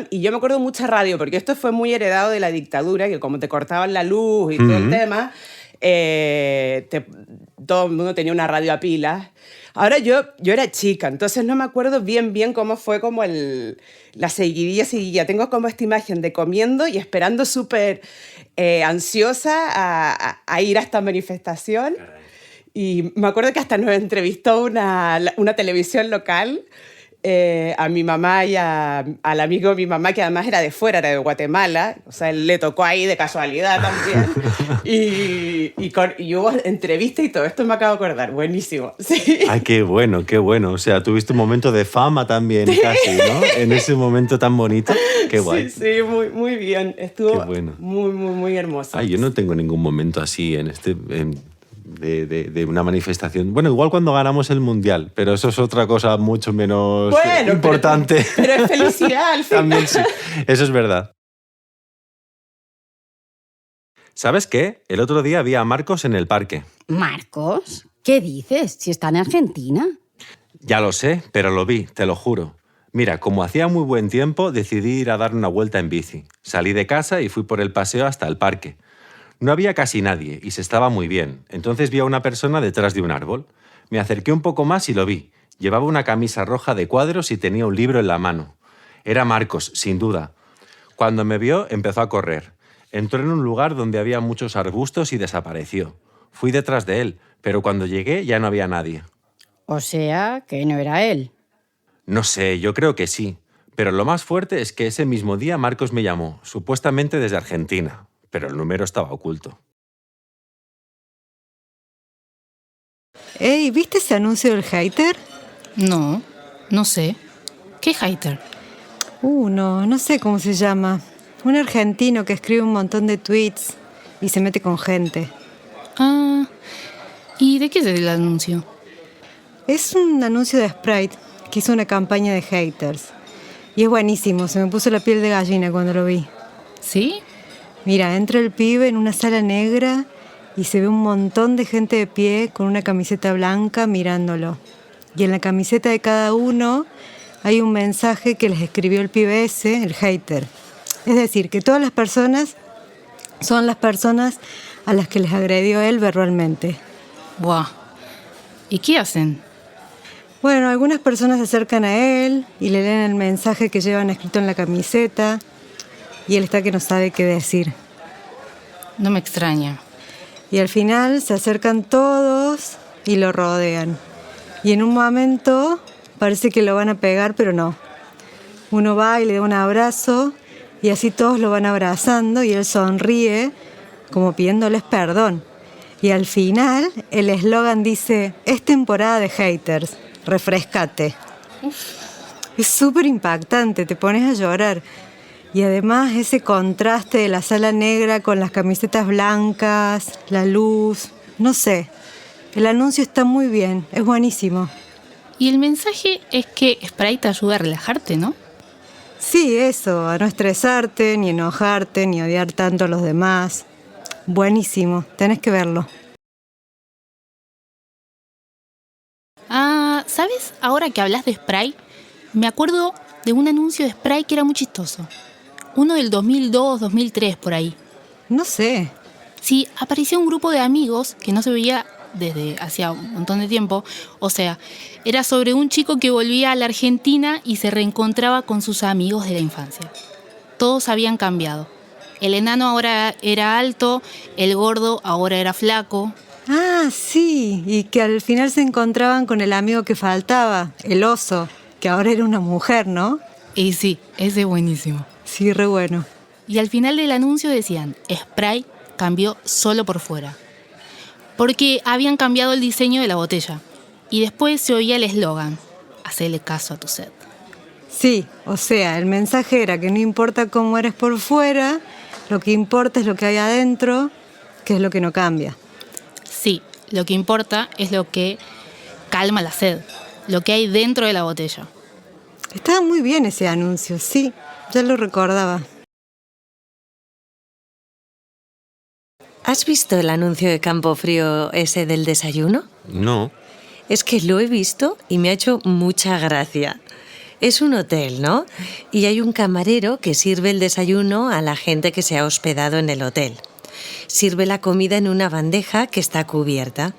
Y yo me acuerdo mucha radio, porque esto fue muy heredado de la dictadura, que como te cortaban la luz y todo el tema, todo el mundo tenía una radio a pilas. Ahora yo era chica, entonces no me acuerdo bien cómo fue como la seguidilla. Tengo como esta imagen de comiendo y esperando súper ansiosa a ir a esta manifestación. Y me acuerdo que hasta nos entrevistó una televisión local, a mi mamá y al amigo de mi mamá, que además era de fuera, era de Guatemala, o sea, él le tocó ahí de casualidad también, y hubo entrevista y todo esto, me acabo de acordar, buenísimo. Sí. Ay, qué bueno. O sea, tuviste un momento de fama también, casi, ¿no? En ese momento tan bonito. Qué guay. Sí, muy bien, estuvo Qué bueno. muy hermoso. Ay, yo no tengo ningún momento así de una manifestación. Bueno, igual cuando ganamos el Mundial, pero eso es otra cosa mucho menos importante. Pero es felicidad al final. También sí, eso es verdad. ¿Sabes qué? El otro día vi a Marcos en el parque. ¿Marcos? ¿Qué dices? Si está en Argentina. Ya lo sé, pero lo vi, te lo juro. Mira, como hacía muy buen tiempo, decidí ir a dar una vuelta en bici. Salí de casa y fui por el paseo hasta el parque. No había casi nadie y se estaba muy bien. Entonces vi a una persona detrás de un árbol. Me acerqué un poco más y lo vi. Llevaba una camisa roja de cuadros y tenía un libro en la mano. Era Marcos, sin duda. Cuando me vio, empezó a correr. Entró en un lugar donde había muchos arbustos y desapareció. Fui detrás de él, pero cuando llegué ya no había nadie. O sea, que no era él. No sé, yo creo que sí. Pero lo más fuerte es que ese mismo día Marcos me llamó, supuestamente desde Argentina. Pero el número estaba oculto. Ey, ¿viste ese anuncio del hater? No sé. ¿Qué hater? No sé cómo se llama. Un argentino que escribe un montón de tweets y se mete con gente. Ah, ¿y de qué es el anuncio? Es un anuncio de Sprite que hizo una campaña de haters. Y es buenísimo, se me puso la piel de gallina cuando lo vi. ¿Sí? Mira, entra el pibe en una sala negra y se ve un montón de gente de pie con una camiseta blanca mirándolo. Y en la camiseta de cada uno hay un mensaje que les escribió el pibe ese, el hater. Es decir, que todas las personas son las personas a las que les agredió él verbalmente. Buah. ¿Y qué hacen? Bueno, algunas personas se acercan a él y le leen el mensaje que llevan escrito en la camiseta y él está que no sabe qué decir. No me extraña. Y al final se acercan todos y lo rodean. Y en un momento parece que lo van a pegar, pero no. Uno va y le da un abrazo y así todos lo van abrazando y él sonríe como pidiéndoles perdón. Y al final el eslogan dice: es temporada de haters, refrescate. Es súper impactante, te pones a llorar. Y además ese contraste de la sala negra con las camisetas blancas, la luz, no sé. El anuncio está muy bien, es buenísimo. Y el mensaje es que Sprite te ayuda a relajarte, ¿no? Sí, eso, a no estresarte, ni enojarte, ni odiar tanto a los demás. Buenísimo, tenés que verlo. Ah, ¿sabes? Ahora que hablas de Sprite, me acuerdo de un anuncio de Sprite que era muy chistoso. Uno del 2002, 2003, por ahí. No sé. Sí, apareció un grupo de amigos que no se veía desde hacía un montón de tiempo. O sea, era sobre un chico que volvía a la Argentina y se reencontraba con sus amigos de la infancia. Todos habían cambiado. El enano ahora era alto, el gordo ahora era flaco. Ah, sí, y que al final se encontraban con el amigo que faltaba, el oso, que ahora era una mujer, ¿no? Y sí, ese es buenísimo. Sí, re bueno. Y al final del anuncio decían, Sprite cambió solo por fuera. Porque habían cambiado el diseño de la botella. Y después se oía el eslogan, hacele caso a tu sed. Sí, o sea, el mensaje era que no importa cómo eres por fuera, lo que importa es lo que hay adentro, que es lo que no cambia. Sí, lo que importa es lo que calma la sed, lo que hay dentro de la botella. Estaba muy bien ese anuncio, sí, ya lo recordaba. ¿Has visto el anuncio de Campofrío ese del desayuno? No. Es que lo he visto y me ha hecho mucha gracia. Es un hotel, ¿no? Y hay un camarero que sirve el desayuno a la gente que se ha hospedado en el hotel. Sirve la comida en una bandeja que está cubierta.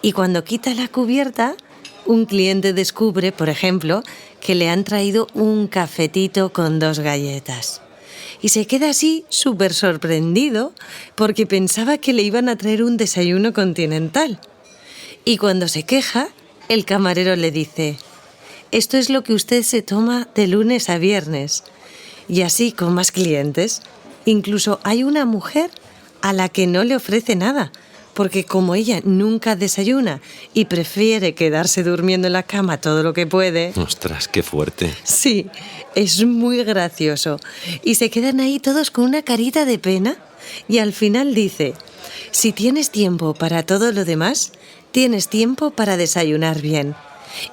Y cuando quita la cubierta, un cliente descubre, por ejemplo, que le han traído un cafetito con 2 galletas. Y se queda así súper sorprendido porque pensaba que le iban a traer un desayuno continental. Y cuando se queja, el camarero le dice: esto es lo que usted se toma de lunes a viernes. Y así con más clientes. Incluso hay una mujer a la que no le ofrece nada, porque como ella nunca desayuna y prefiere quedarse durmiendo en la cama todo lo que puede... Ostras, qué fuerte. Sí, es muy gracioso. Y se quedan ahí todos con una carita de pena y al final dice: si tienes tiempo para todo lo demás, tienes tiempo para desayunar bien.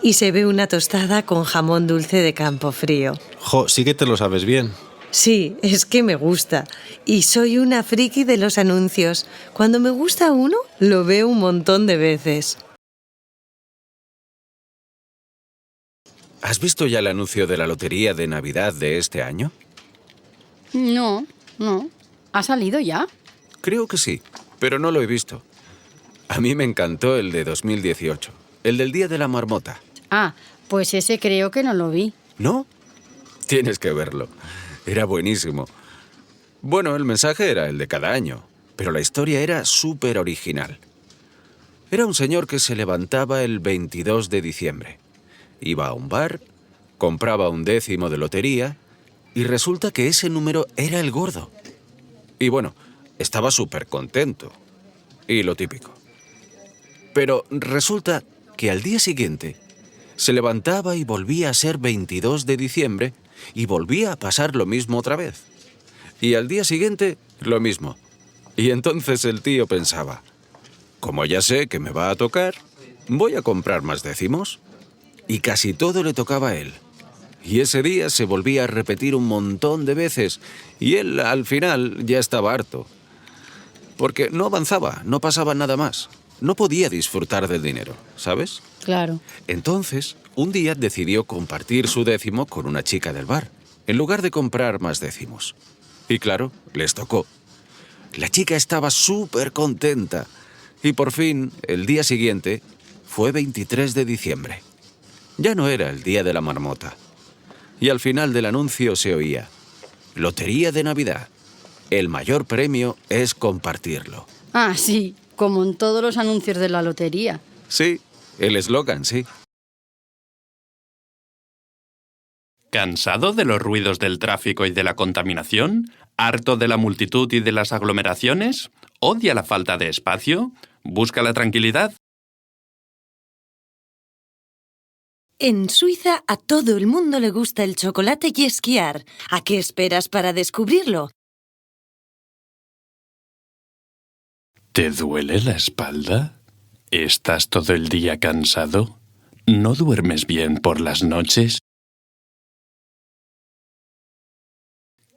Y se ve una tostada con jamón dulce de Campofrío. Jo, sí que te lo sabes bien. Sí, es que me gusta. Y soy una friki de los anuncios. Cuando me gusta uno, lo veo un montón de veces. ¿Has visto ya el anuncio de la lotería de Navidad de este año? No. ¿Ha salido ya? Creo que sí, pero no lo he visto. A mí me encantó el de 2018, el del Día de la Marmota. Ah, pues ese creo que no lo vi. ¿No? Tienes que verlo. Era buenísimo. Bueno, el mensaje era el de cada año, pero la historia era súper original. Era un señor que se levantaba el 22 de diciembre. Iba a un bar, compraba un décimo de lotería y resulta que ese número era el gordo. Y bueno, estaba súper contento. Y lo típico. Pero resulta que al día siguiente se levantaba y volvía a ser 22 de diciembre y volvía a pasar lo mismo otra vez. Y al día siguiente, lo mismo. Y entonces el tío pensaba: como ya sé que me va a tocar, voy a comprar más décimos. Y casi todo le tocaba a él. Y ese día se volvía a repetir un montón de veces y él al final ya estaba harto. Porque no avanzaba, no pasaba nada más. No podía disfrutar del dinero, ¿sabes? Claro. Entonces, un día decidió compartir su décimo con una chica del bar, en lugar de comprar más décimos. Y claro, les tocó. La chica estaba súper contenta. Y por fin, el día siguiente, fue 23 de diciembre. Ya no era el Día de la Marmota. Y al final del anuncio se oía: Lotería de Navidad. El mayor premio es compartirlo. Ah, sí, como en todos los anuncios de la lotería. Sí, el eslogan, sí. ¿Cansado de los ruidos del tráfico y de la contaminación? ¿Harto de la multitud y de las aglomeraciones? ¿Odia la falta de espacio? ¿Busca la tranquilidad? En Suiza a todo el mundo le gusta el chocolate y esquiar. ¿A qué esperas para descubrirlo? ¿Te duele la espalda? ¿Estás todo el día cansado? ¿No duermes bien por las noches?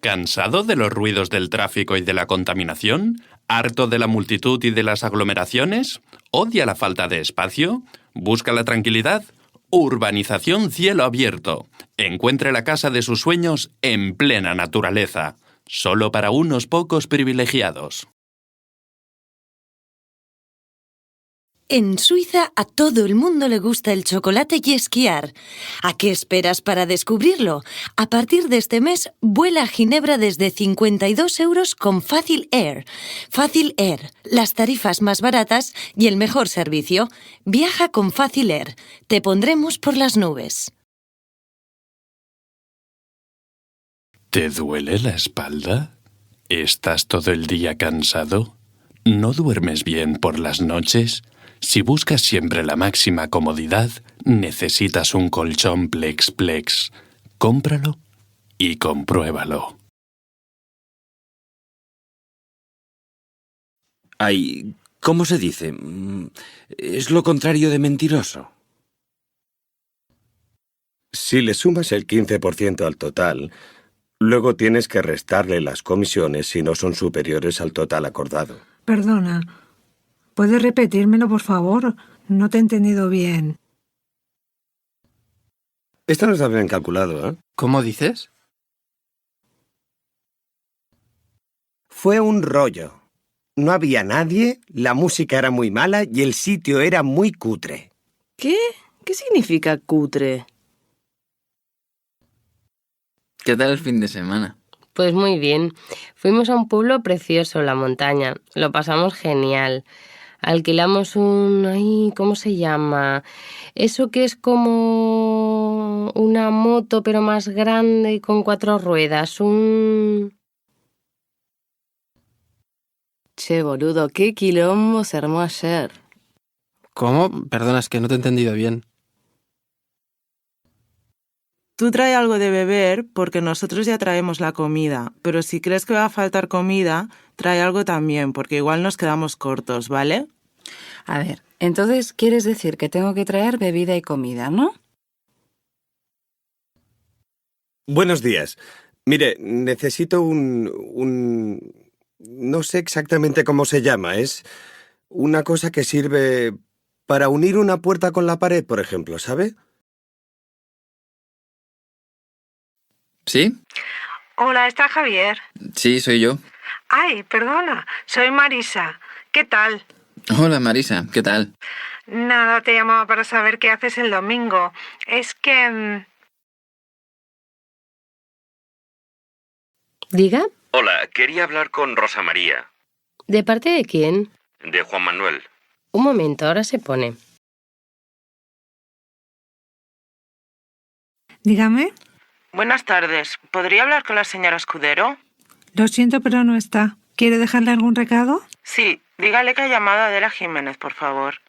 ¿Cansado de los ruidos del tráfico y de la contaminación? ¿Harto de la multitud y de las aglomeraciones? ¿Odia la falta de espacio? ¿Busca la tranquilidad? Urbanización Cielo Abierto. Encuentre la casa de sus sueños en plena naturaleza. Solo para unos pocos privilegiados. En Suiza a todo el mundo le gusta el chocolate y esquiar. ¿A qué esperas para descubrirlo? A partir de este mes, vuela a Ginebra desde 52 € con Fácil Air. Fácil Air, las tarifas más baratas y el mejor servicio. Viaja con Fácil Air. Te pondremos por las nubes. ¿Te duele la espalda? ¿Estás todo el día cansado? ¿No duermes bien por las noches? Si buscas siempre la máxima comodidad, necesitas un colchón Plex. Cómpralo y compruébalo. Ay, ¿cómo se dice? Es lo contrario de mentiroso. Si le sumas el 15% al total, luego tienes que restarle las comisiones si no son superiores al total acordado. Perdona, ¿puedes repetírmelo, por favor? No te he entendido bien. Esto no está bien calculado, ¿eh? ¿Cómo dices? Fue un rollo. No había nadie, la música era muy mala y el sitio era muy cutre. ¿Qué? ¿Qué significa cutre? ¿Qué tal el fin de semana? Pues muy bien. Fuimos a un pueblo precioso, la montaña. Lo pasamos genial. Alquilamos un... ¿cómo se llama? Eso que es como una moto pero más grande y con 4 ruedas. Che, boludo, qué quilombo se armó ayer. ¿Cómo? Perdona, es que no te he entendido bien. Tú trae algo de beber porque nosotros ya traemos la comida, pero si crees que va a faltar comida, trae algo también, porque igual nos quedamos cortos, ¿vale? A ver, entonces quieres decir que tengo que traer bebida y comida, ¿no? Buenos días. Mire, necesito no sé exactamente cómo se llama. Es una cosa que sirve para unir una puerta con la pared, por ejemplo, ¿sabe? ¿Sí? Hola, ¿está Javier? Sí, soy yo. Ay, perdona, soy Marisa. ¿Qué tal? Hola, Marisa, ¿qué tal? Nada, te llamaba para saber qué haces el domingo. Es que... ¿Diga? Hola, quería hablar con Rosa María. ¿De parte de quién? De Juan Manuel. Un momento, ahora se pone. Dígame. Buenas tardes. ¿Podría hablar con la señora Escudero? Lo siento, pero no está. ¿Quiere dejarle algún recado? Sí, dígale que ha llamado a Adela Jiménez, por favor.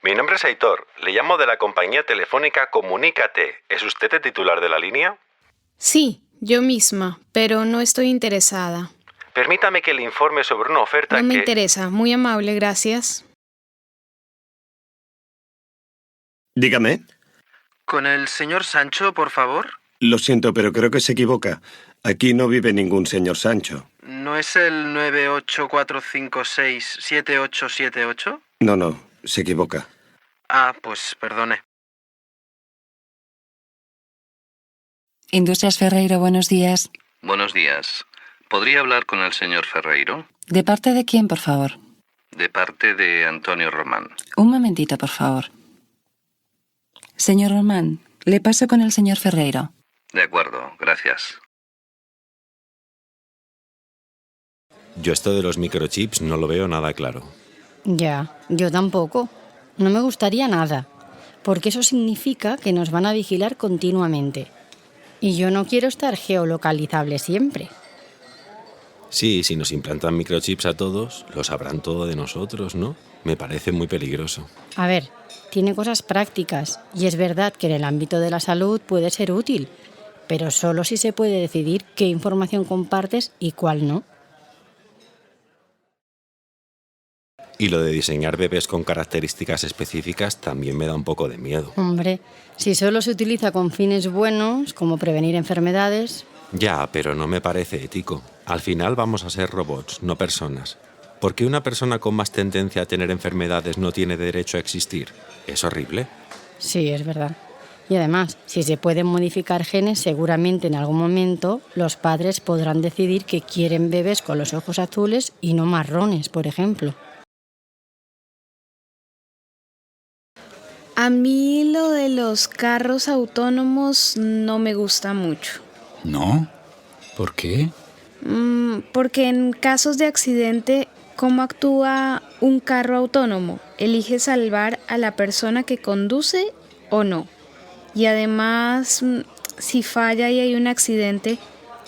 Mi nombre es Aitor. Le llamo de la compañía telefónica Comunícate. ¿Es usted el titular de la línea? Sí, yo misma, pero no estoy interesada. Permítame que le informe sobre una oferta No me interesa. Muy amable, gracias. Dígame. ¿Con el señor Sancho, por favor? Lo siento, pero creo que se equivoca. Aquí no vive ningún señor Sancho. ¿No es el 984567878? No, se equivoca. Ah, pues perdone. Industrias Ferreiro, buenos días. Buenos días. ¿Podría hablar con el señor Ferreiro? ¿De parte de quién, por favor? De parte de Antonio Román. Un momentito, por favor. Señor Román, le paso con el señor Ferreiro. De acuerdo, gracias. Yo esto de los microchips no lo veo nada claro. Ya, yo tampoco. No me gustaría nada, porque eso significa que nos van a vigilar continuamente. Y yo no quiero estar geolocalizable siempre. Sí, si nos implantan microchips a todos, lo sabrán todo de nosotros, ¿no? Me parece muy peligroso. A ver, tiene cosas prácticas y es verdad que en el ámbito de la salud puede ser útil, pero solo si se puede decidir qué información compartes y cuál no. Y lo de diseñar bebés con características específicas también me da un poco de miedo. Hombre, si solo se utiliza con fines buenos, como prevenir enfermedades... Ya, pero no me parece ético. Al final vamos a ser robots, no personas. ¿Por qué una persona con más tendencia a tener enfermedades no tiene derecho a existir? Es horrible. Sí, es verdad. Y además, si se pueden modificar genes, seguramente en algún momento los padres podrán decidir que quieren bebés con los ojos azules y no marrones, por ejemplo. A mí lo de los carros autónomos no me gusta mucho. ¿No? ¿Por qué? Porque en casos de accidente, ¿cómo actúa un carro autónomo? ¿Elige salvar a la persona que conduce o no? Y además, si falla y hay un accidente,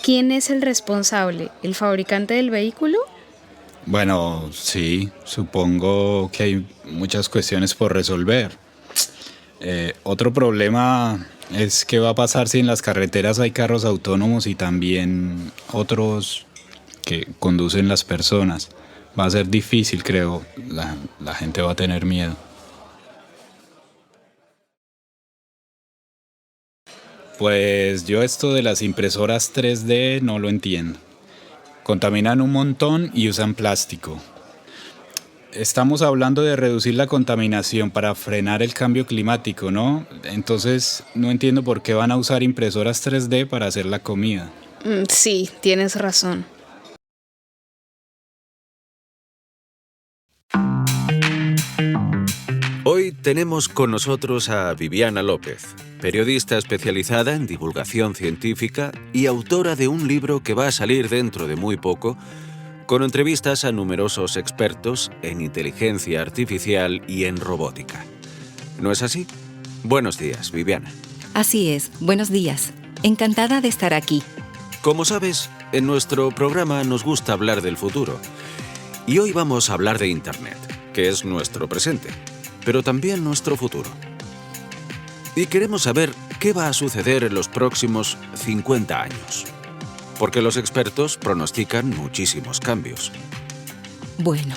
¿quién es el responsable? ¿El fabricante del vehículo? Bueno, sí, supongo que hay muchas cuestiones por resolver. Otro problema es qué va a pasar si en las carreteras hay carros autónomos y también otros que conducen las personas. Va a ser difícil, creo. La gente va a tener miedo. Pues yo esto de las impresoras 3D no lo entiendo. Contaminan un montón y usan plástico. Estamos hablando de reducir la contaminación para frenar el cambio climático, ¿no? Entonces no entiendo por qué van a usar impresoras 3D para hacer la comida. Sí, tienes razón. Hoy tenemos con nosotros a Viviana López, periodista especializada en divulgación científica y autora de un libro que va a salir dentro de muy poco, con entrevistas a numerosos expertos en inteligencia artificial y en robótica. ¿No es así? Buenos días, Viviana. Así es, buenos días. Encantada de estar aquí. Como sabes, en nuestro programa nos gusta hablar del futuro. Y hoy vamos a hablar de Internet, que es nuestro presente, pero también nuestro futuro. Y queremos saber qué va a suceder en los próximos 50 años. Porque los expertos pronostican muchísimos cambios. Bueno,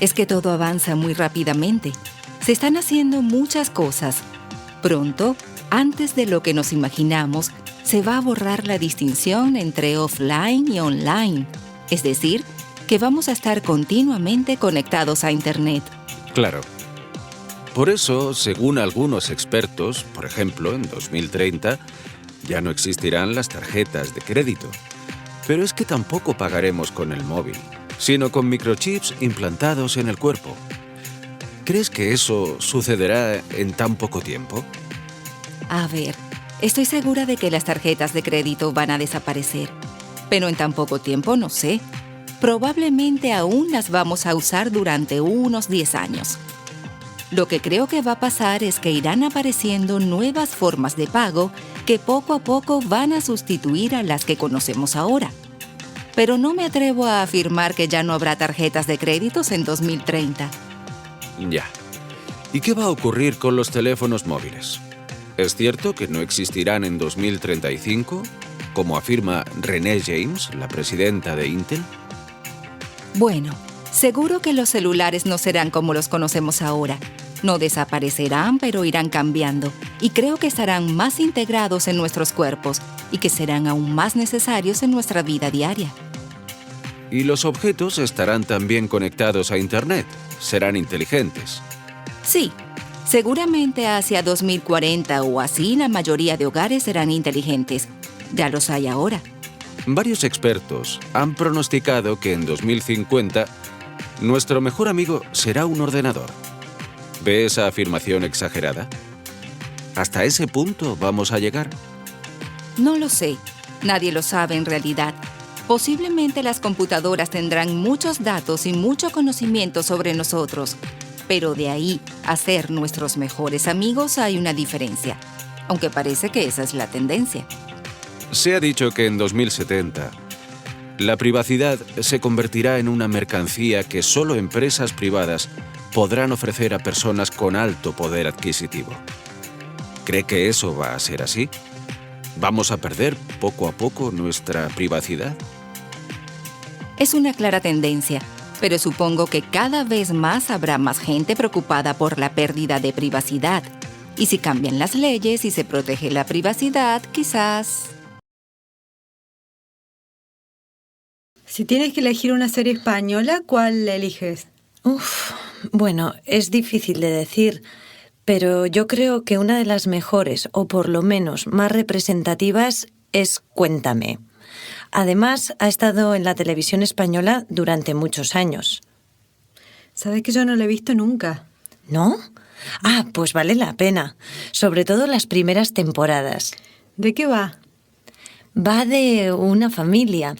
es que todo avanza muy rápidamente. Se están haciendo muchas cosas. Pronto, antes de lo que nos imaginamos, se va a borrar la distinción entre offline y online. Es decir, que vamos a estar continuamente conectados a Internet. Claro. Por eso, según algunos expertos, por ejemplo, en 2030, ya no existirán las tarjetas de crédito. Pero es que tampoco pagaremos con el móvil, sino con microchips implantados en el cuerpo. ¿Crees que eso sucederá en tan poco tiempo? A ver, estoy segura de que las tarjetas de crédito van a desaparecer. Pero en tan poco tiempo no sé. Probablemente aún las vamos a usar durante unos 10 años. Lo que creo que va a pasar es que irán apareciendo nuevas formas de pago que poco a poco van a sustituir a las que conocemos ahora. Pero no me atrevo a afirmar que ya no habrá tarjetas de créditos en 2030. Ya. ¿Y qué va a ocurrir con los teléfonos móviles? ¿Es cierto que no existirán en 2035, como afirma Renée James, la presidenta de Intel? Bueno, seguro que los celulares no serán como los conocemos ahora. No desaparecerán, pero irán cambiando. Y creo que estarán más integrados en nuestros cuerpos y que serán aún más necesarios en nuestra vida diaria. ¿Y los objetos estarán también conectados a Internet? ¿Serán inteligentes? Sí, seguramente hacia 2040 o así la mayoría de hogares serán inteligentes. Ya los hay ahora. Varios expertos han pronosticado que en 2050 nuestro mejor amigo será un ordenador. ¿Ve esa afirmación exagerada? ¿Hasta ese punto vamos a llegar? No lo sé. Nadie lo sabe en realidad. Posiblemente las computadoras tendrán muchos datos y mucho conocimiento sobre nosotros. Pero de ahí a ser nuestros mejores amigos hay una diferencia. Aunque parece que esa es la tendencia. Se ha dicho que en 2070 la privacidad se convertirá en una mercancía que solo empresas privadas podrán ofrecer a personas con alto poder adquisitivo. ¿Cree que eso va a ser así? ¿Vamos a perder poco a poco nuestra privacidad? Es una clara tendencia, pero supongo que cada vez más habrá más gente preocupada por la pérdida de privacidad. Y si cambian las leyes y se protege la privacidad, quizás... Si tienes que elegir una serie española, ¿cuál eliges? Bueno, es difícil de decir, pero yo creo que una de las mejores, o por lo menos más representativas, es Cuéntame. Además, ha estado en la televisión española durante muchos años. ¿Sabes que yo no la he visto nunca? ¿No? Ah, pues vale la pena. Sobre todo las primeras temporadas. ¿De qué va? Va de una familia.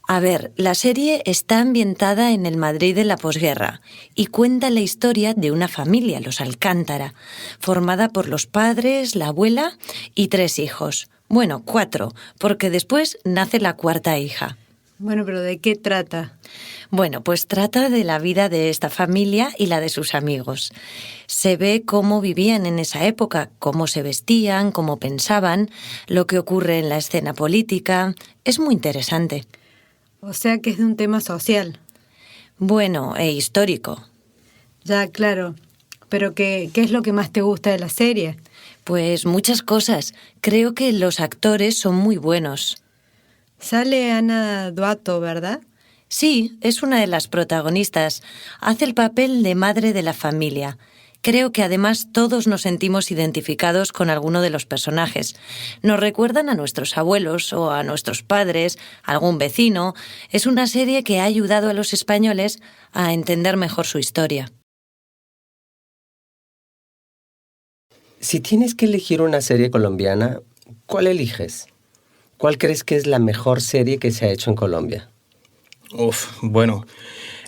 A ver, la serie está ambientada en el Madrid de la posguerra y cuenta la historia de una familia, los Alcántara, formada por los padres, la abuela y 3 hijos. Bueno, 4, porque después nace la 4ª hija. Bueno, pero ¿de qué trata? Bueno, pues trata de la vida de esta familia y la de sus amigos. Se ve cómo vivían en esa época, cómo se vestían, cómo pensaban, lo que ocurre en la escena política. Es muy interesante. O sea que es de un tema social. Bueno, e histórico. Ya, claro. ¿Pero qué es lo que más te gusta de la serie? Pues muchas cosas. Creo que los actores son muy buenos. Sale Ana Duato, ¿verdad? Sí, es una de las protagonistas. Hace el papel de madre de la familia. Creo que además todos nos sentimos identificados con alguno de los personajes. Nos recuerdan a nuestros abuelos o a nuestros padres, a algún vecino. Es una serie que ha ayudado a los españoles a entender mejor su historia. Si tienes que elegir una serie colombiana, ¿cuál eliges? ¿Cuál crees que es la mejor serie que se ha hecho en Colombia? Bueno,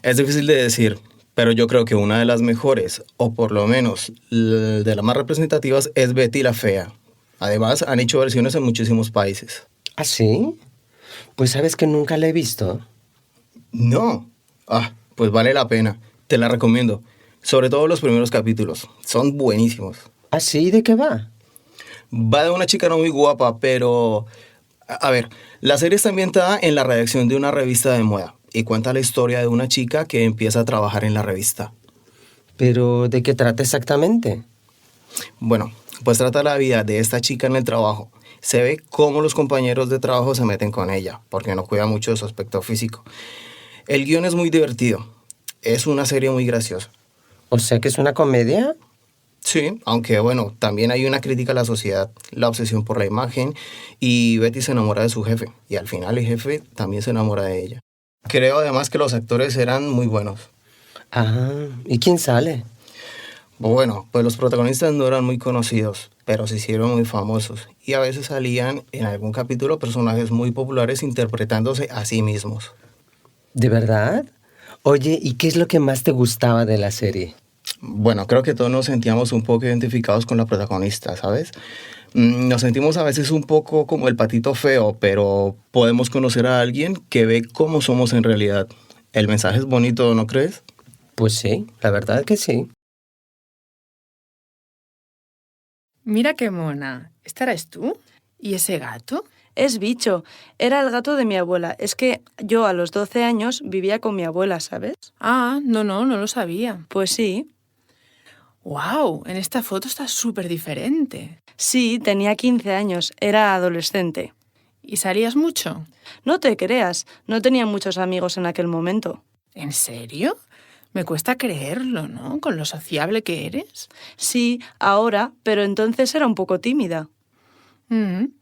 es difícil de decir, pero yo creo que una de las mejores, o por lo menos de las más representativas, es Betty la Fea. Además, han hecho versiones en muchísimos países. ¿Ah, sí? Pues sabes que nunca la he visto. No. Pues vale la pena. Te la recomiendo. Sobre todo los primeros capítulos. Son buenísimos. ¿Ah, sí? ¿De qué va? Va de una chica no muy guapa, pero... A ver, la serie está ambientada en la redacción de una revista de moda y cuenta la historia de una chica que empieza a trabajar en la revista. ¿Pero de qué trata exactamente? Bueno, pues trata la vida de esta chica en el trabajo. Se ve cómo los compañeros de trabajo se meten con ella, porque no cuida mucho de su aspecto físico. El guión es muy divertido. Es una serie muy graciosa. ¿O sea que es una comedia? Sí, aunque bueno, también hay una crítica a la sociedad, la obsesión por la imagen, y Betty se enamora de su jefe, y al final el jefe también se enamora de ella. Creo además que los actores eran muy buenos. ¿Y quién sale? Bueno, pues los protagonistas no eran muy conocidos, pero se hicieron muy famosos, y a veces salían en algún capítulo personajes muy populares interpretándose a sí mismos. ¿De verdad? Oye, ¿y qué es lo que más te gustaba de la serie? Bueno, creo que todos nos sentíamos un poco identificados con la protagonista, ¿sabes? Nos sentimos a veces un poco como el patito feo, pero podemos conocer a alguien que ve cómo somos en realidad. El mensaje es bonito, ¿no crees? Pues sí, la verdad que sí. Mira qué mona. ¿Esta eres tú? ¿Y ese gato? Es Bicho. Era el gato de mi abuela. Es que yo a los 12 años vivía con mi abuela, ¿sabes? No lo sabía. Pues sí. ¡Wow! En esta foto está súper diferente. Sí, tenía 15 años. Era adolescente. ¿Y salías mucho? No te creas. No tenía muchos amigos en aquel momento. ¿En serio? Me cuesta creerlo, ¿no? Con lo sociable que eres. Sí, ahora, pero entonces era un poco tímida. En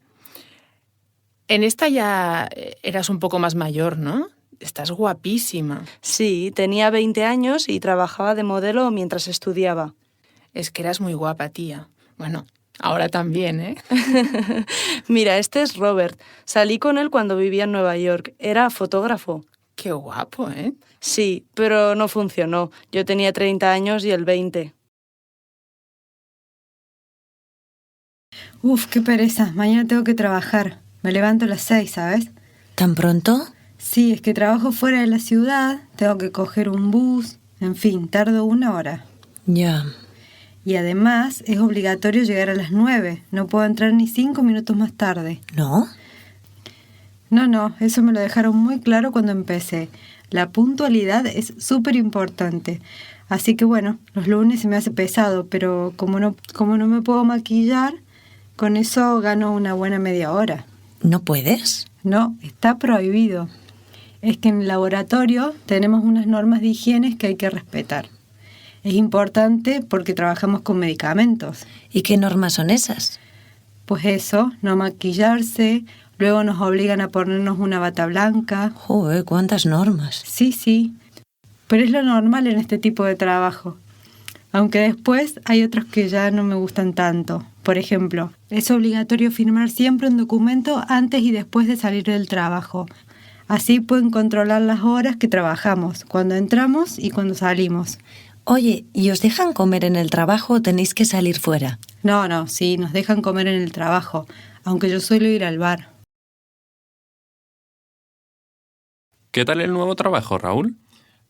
esta ya eras un poco más mayor, ¿no? Estás guapísima. Sí, tenía 20 años y trabajaba de modelo mientras estudiaba. Es que eras muy guapa, tía. Bueno, ahora también, ¿eh? Mira, este es Robert. Salí con él cuando vivía en Nueva York. Era fotógrafo. Qué guapo, ¿eh? Sí, pero no funcionó. Yo tenía 30 años y él 20. Qué pereza. Mañana tengo que trabajar. Me levanto a las 6, ¿sabes? ¿Tan pronto? Sí, es que trabajo fuera de la ciudad. Tengo que coger un bus. En fin, tardo 1 hora. Ya. Y además es obligatorio llegar a las 9. No puedo entrar ni 5 minutos más tarde. ¿No? No, eso me lo dejaron muy claro cuando empecé. La puntualidad es súper importante. Así que bueno, los lunes se me hace pesado, pero como no me puedo maquillar, con eso gano una buena media hora. ¿No puedes? No, está prohibido. Es que en el laboratorio tenemos unas normas de higiene que hay que respetar. Es importante porque trabajamos con medicamentos. ¿Y qué normas son esas? Pues eso, no maquillarse, luego nos obligan a ponernos una bata blanca. Joder, ¿cuántas normas? Sí, pero es lo normal en este tipo de trabajo. Aunque después hay otros que ya no me gustan tanto. Por ejemplo, es obligatorio firmar siempre un documento antes y después de salir del trabajo. Así pueden controlar las horas que trabajamos, cuando entramos y cuando salimos. Oye, ¿y os dejan comer en el trabajo o tenéis que salir fuera? No, sí, nos dejan comer en el trabajo, aunque yo suelo ir al bar. ¿Qué tal el nuevo trabajo, Raúl?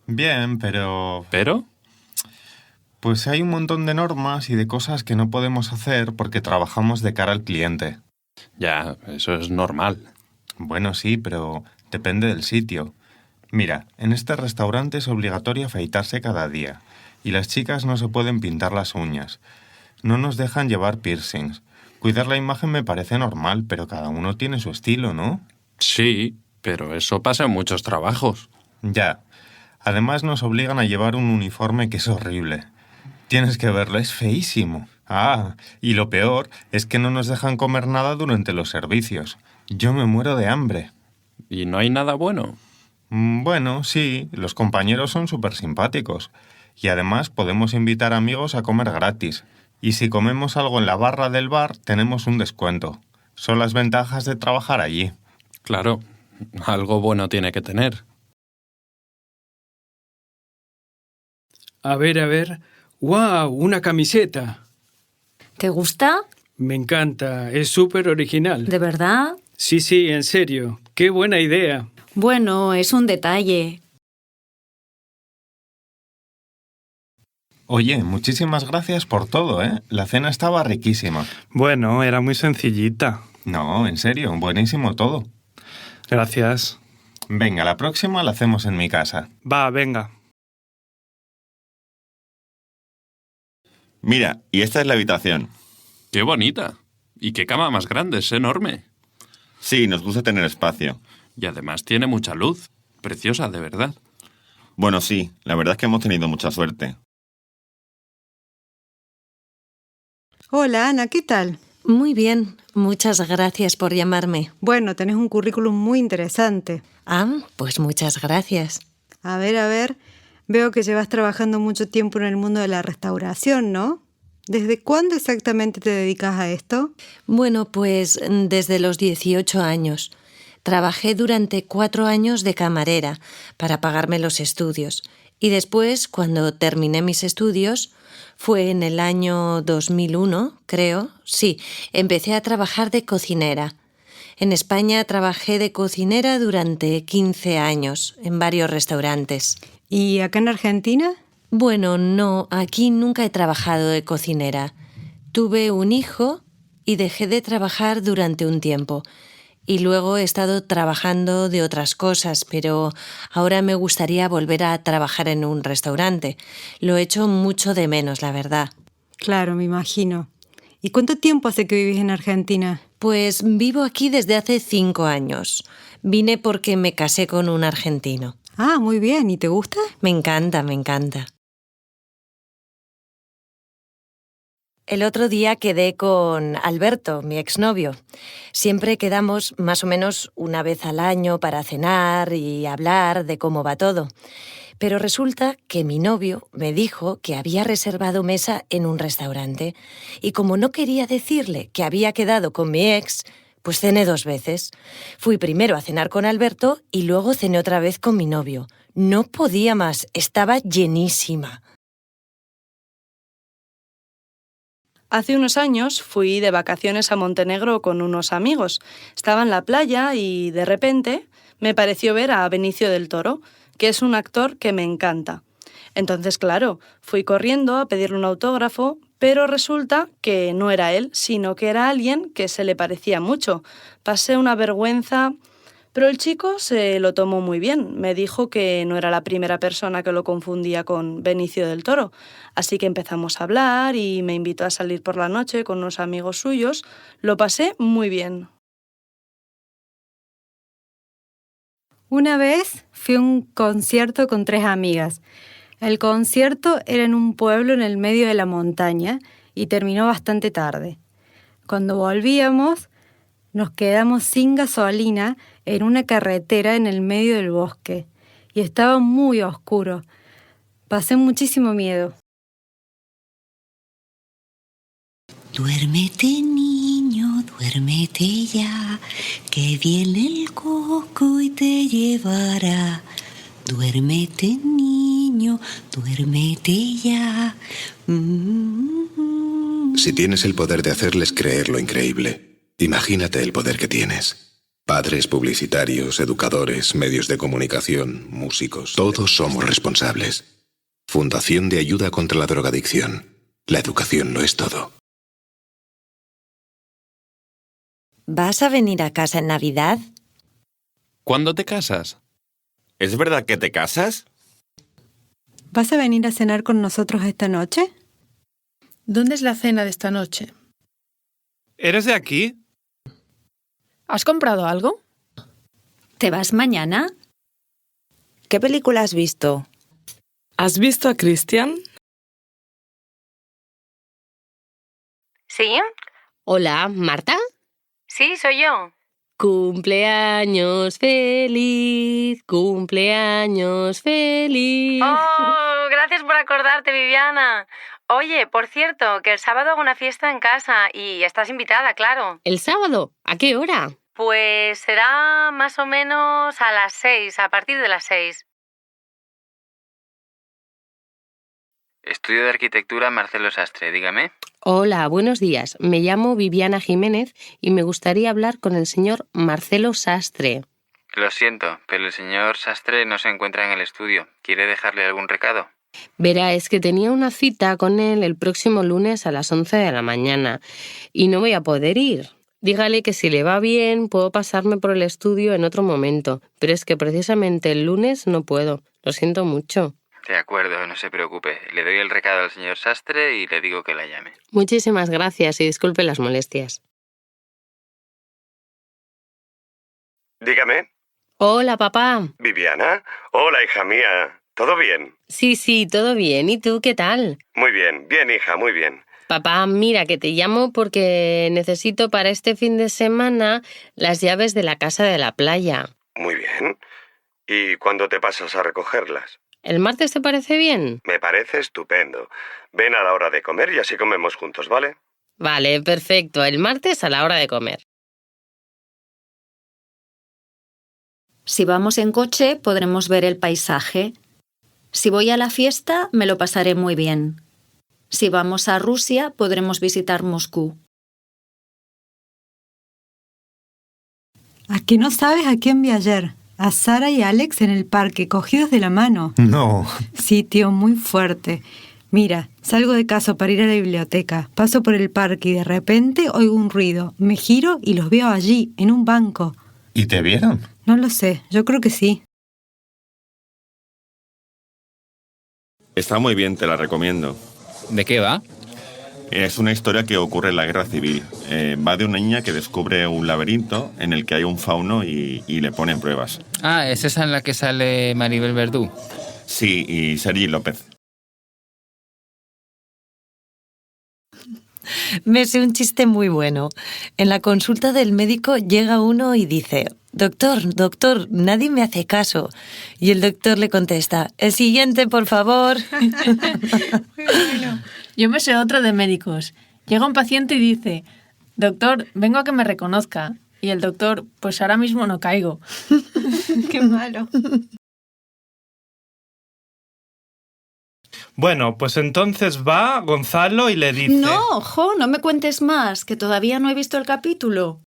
Bien, pero... ¿Pero? Pues hay un montón de normas y de cosas que no podemos hacer porque trabajamos de cara al cliente. Ya, eso es normal. Bueno, sí, pero depende del sitio. Mira, en este restaurante es obligatorio afeitarse cada día y las chicas no se pueden pintar las uñas. No nos dejan llevar piercings. Cuidar la imagen me parece normal, pero cada uno tiene su estilo, ¿no? Sí, pero eso pasa en muchos trabajos. Ya. Además nos obligan a llevar un uniforme que es horrible. Tienes que verlo, es feísimo. Ah, y lo peor es que no nos dejan comer nada durante los servicios. Yo me muero de hambre. ¿Y no hay nada bueno? Bueno, sí, los compañeros son súper simpáticos. Y además podemos invitar amigos a comer gratis. Y si comemos algo en la barra del bar, tenemos un descuento. Son las ventajas de trabajar allí. Claro, algo bueno tiene que tener. A ver. ¡Guau! ¡Una camiseta! ¿Te gusta? Me encanta, es súper original. ¿De verdad? Sí, en serio. ¡Qué buena idea! Bueno, es un detalle. Oye, muchísimas gracias por todo, ¿eh? La cena estaba riquísima. Bueno, era muy sencillita. No, en serio, buenísimo todo. Gracias. Venga, la próxima la hacemos en mi casa. Va, venga. Mira, y esta es la habitación. ¡Qué bonita! Y qué cama más grande, es enorme. Sí, nos gusta tener espacio. Y además tiene mucha luz. Preciosa, de verdad. Bueno, sí, la verdad es que hemos tenido mucha suerte. Hola, Ana, ¿qué tal? Muy bien, muchas gracias por llamarme. Bueno, tenés un currículum muy interesante. Ah, pues muchas gracias. A ver, veo que llevas trabajando mucho tiempo en el mundo de la restauración, ¿no? ¿Desde cuándo exactamente te dedicas a esto? Bueno, pues desde los 18 años. Trabajé durante 4 años de camarera para pagarme los estudios. Y después, cuando terminé mis estudios, fue en el año 2001, creo. Sí, empecé a trabajar de cocinera. En España trabajé de cocinera durante 15 años, en varios restaurantes. ¿Y acá en Argentina? Bueno, no, aquí nunca he trabajado de cocinera. Tuve un hijo y dejé de trabajar durante un tiempo. Y luego he estado trabajando de otras cosas, pero ahora me gustaría volver a trabajar en un restaurante. Lo echo mucho de menos, la verdad. Claro, me imagino. ¿Y cuánto tiempo hace que vivís en Argentina? Pues vivo aquí desde hace 5 años. Vine porque me casé con un argentino. Ah, muy bien. ¿Y te gusta? Me encanta, me encanta. El otro día quedé con Alberto, mi exnovio. Siempre quedamos más o menos una vez al año para cenar y hablar de cómo va todo. Pero resulta que mi novio me dijo que había reservado mesa en un restaurante y como no quería decirle que había quedado con mi ex, pues cené 2 veces. Fui primero a cenar con Alberto y luego cené otra vez con mi novio. No podía más, estaba llenísima. Hace unos años fui de vacaciones a Montenegro con unos amigos. Estaba en la playa y de repente me pareció ver a Benicio del Toro, que es un actor que me encanta. Entonces, claro, fui corriendo a pedirle un autógrafo, pero resulta que no era él, sino que era alguien que se le parecía mucho. Pasé una vergüenza, pero el chico se lo tomó muy bien. Me dijo que no era la primera persona que lo confundía con Benicio del Toro. Así que empezamos a hablar y me invitó a salir por la noche con unos amigos suyos. Lo pasé muy bien. Una vez fui a un concierto con 3 amigas. El concierto era en un pueblo en el medio de la montaña y terminó bastante tarde. Cuando volvíamos, nos quedamos sin gasolina en una carretera en el medio del bosque y estaba muy oscuro. Pasé muchísimo miedo. Duérmete, niño, Duérmete ya, que viene el coco y te llevará. Duérmete, niño, duérmete ya. Si tienes el poder de hacerles creer lo increíble, imagínate el poder que tienes. Padres, publicitarios, educadores, medios de comunicación, músicos, todos somos responsables. Fundación de Ayuda contra la Drogadicción. La educación no es todo. ¿Vas a venir a casa en Navidad? ¿Cuándo te casas? ¿Es verdad que te casas? ¿Vas a venir a cenar con nosotros esta noche? ¿Dónde es la cena de esta noche? ¿Eres de aquí? ¿Has comprado algo? ¿Te vas mañana? ¿Qué película has visto? ¿Has visto a Christian? ¿Sí? Hola, ¿Marta? Sí, soy yo. Cumpleaños feliz, cumpleaños feliz. Oh, gracias por acordarte, Viviana. Oye, por cierto, que el sábado hago una fiesta en casa y estás invitada, claro. ¿El sábado? ¿A qué hora? Pues será más o menos a las 6, a partir de las 6. Estudio de Arquitectura Marcelo Sastre, dígame. Hola, buenos días. Me llamo Viviana Jiménez y me gustaría hablar con el señor Marcelo Sastre. Lo siento, pero el señor Sastre no se encuentra en el estudio. ¿Quiere dejarle algún recado? Verá, es que tenía una cita con él el próximo lunes a las 11 de la mañana y no voy a poder ir. Dígale que si le va bien puedo pasarme por el estudio en otro momento, pero es que precisamente el lunes no puedo. Lo siento mucho. De acuerdo, no se preocupe. Le doy el recado al señor Sastre y le digo que la llame. Muchísimas gracias y disculpe las molestias. Dígame. Hola, papá. Viviana. Hola, hija mía. ¿Todo bien? Sí, todo bien. ¿Y tú qué tal? Muy bien, hija, muy bien. Papá, mira, que te llamo porque necesito para este fin de semana las llaves de la casa de la playa. Muy bien. ¿Y cuándo te pasas a recogerlas? ¿El martes te parece bien? Me parece estupendo. Ven a la hora de comer y así comemos juntos, ¿vale? Vale, perfecto. El martes a la hora de comer. Si vamos en coche, podremos ver el paisaje. Si voy a la fiesta, me lo pasaré muy bien. Si vamos a Rusia, podremos visitar Moscú. ¿A que no sabes a quién vi ayer? A Sara y Alex en el parque, cogidos de la mano. No. Sí, tío, muy fuerte. Mira, salgo de casa para ir a la biblioteca, paso por el parque y de repente oigo un ruido. Me giro y los veo allí, en un banco. ¿Y te vieron? No lo sé, yo creo que sí. Está muy bien, te la recomiendo. ¿De qué va? Es una historia que ocurre en la Guerra Civil. Va de una niña que descubre un laberinto en el que hay un fauno y le ponen pruebas. Ah, ¿es esa en la que sale Maribel Verdú? Sí, y Sergi López. Me sé un chiste muy bueno. En la consulta del médico llega uno y dice: Doctor, nadie me hace caso. Y el doctor le contesta: el siguiente, por favor. Yo me sé otro de médicos. Llega un paciente y dice: doctor, vengo a que me reconozca. Y el doctor: pues ahora mismo no caigo. Qué malo. Bueno, pues entonces va Gonzalo y le dice... No, no me cuentes más, que todavía no he visto el capítulo.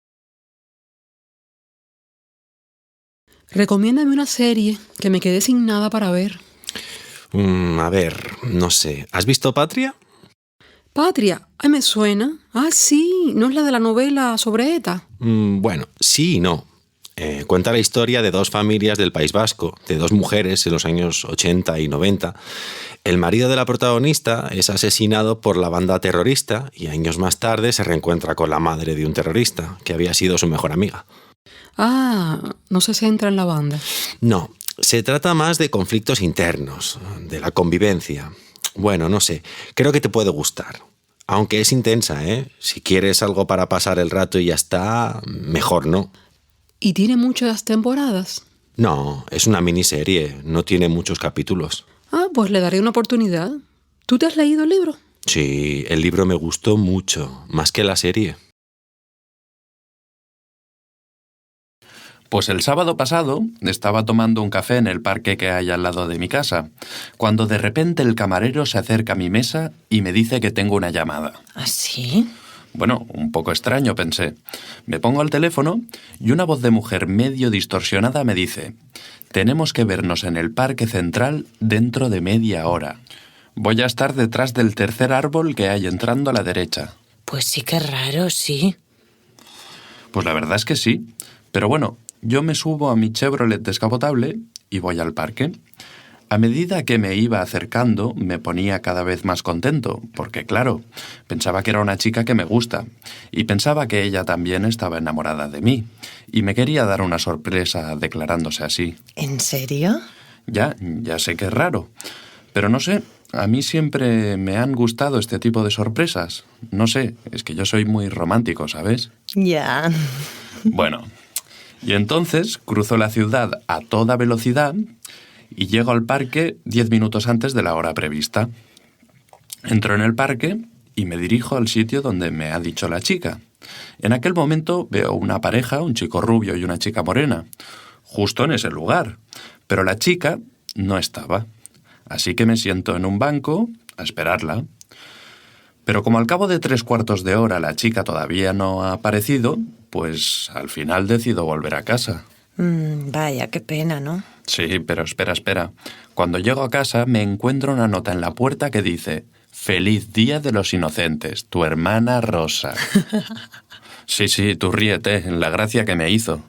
Recomiéndame una serie que me quedé sin nada para ver. A ver, no sé. ¿Has visto Patria? Patria, ay, me suena. Ah, sí, ¿no es la de la novela sobre ETA? Bueno, sí y no. Cuenta la historia de dos familias del País Vasco, de dos mujeres en los años 80 y 90. El marido de la protagonista es asesinado por la banda terrorista y años más tarde se reencuentra con la madre de un terrorista, que había sido su mejor amiga. Ah, no se centra en la banda. No, se trata más de conflictos internos, de la convivencia. Bueno, no sé, creo que te puede gustar. Aunque es intensa, ¿eh? Si quieres algo para pasar el rato y ya está, mejor no. ¿Y tiene muchas temporadas? No, es una miniserie, no tiene muchos capítulos. Ah, pues le daré una oportunidad. ¿Tú te has leído el libro? Sí, el libro me gustó mucho, más que la serie. Pues el sábado pasado estaba tomando un café en el parque que hay al lado de mi casa, cuando de repente el camarero se acerca a mi mesa y me dice que tengo una llamada. ¿Ah, sí? Bueno, un poco extraño, pensé. Me pongo al teléfono y una voz de mujer medio distorsionada me dice: tenemos que vernos en el Parque Central dentro de media hora. Voy a estar detrás del tercer árbol que hay entrando a la derecha. Pues sí que raro, sí. Pues la verdad es que sí. Pero bueno, yo me subo a mi Chevrolet descapotable y voy al parque. A medida que me iba acercando, me ponía cada vez más contento, porque claro, pensaba que era una chica que me gusta, y pensaba que ella también estaba enamorada de mí, y me quería dar una sorpresa declarándose así. ¿En serio? Ya sé que es raro, pero no sé, a mí siempre me han gustado este tipo de sorpresas. No sé, es que yo soy muy romántico, ¿sabes? Ya. Bueno, y entonces cruzo la ciudad a toda velocidad y llego al parque 10 minutos antes de la hora prevista. Entro en el parque y me dirijo al sitio donde me ha dicho la chica. En aquel momento veo una pareja, un chico rubio y una chica morena, justo en ese lugar. Pero la chica no estaba. Así que me siento en un banco a esperarla. Pero como al cabo de 3/4 de hora la chica todavía no ha aparecido, pues al final decido volver a casa. Vaya, qué pena, ¿no? Sí, pero espera. Cuando llego a casa me encuentro una nota en la puerta que dice: Feliz Día de los Inocentes, tu hermana Rosa. Sí, tú ríete, la gracia que me hizo.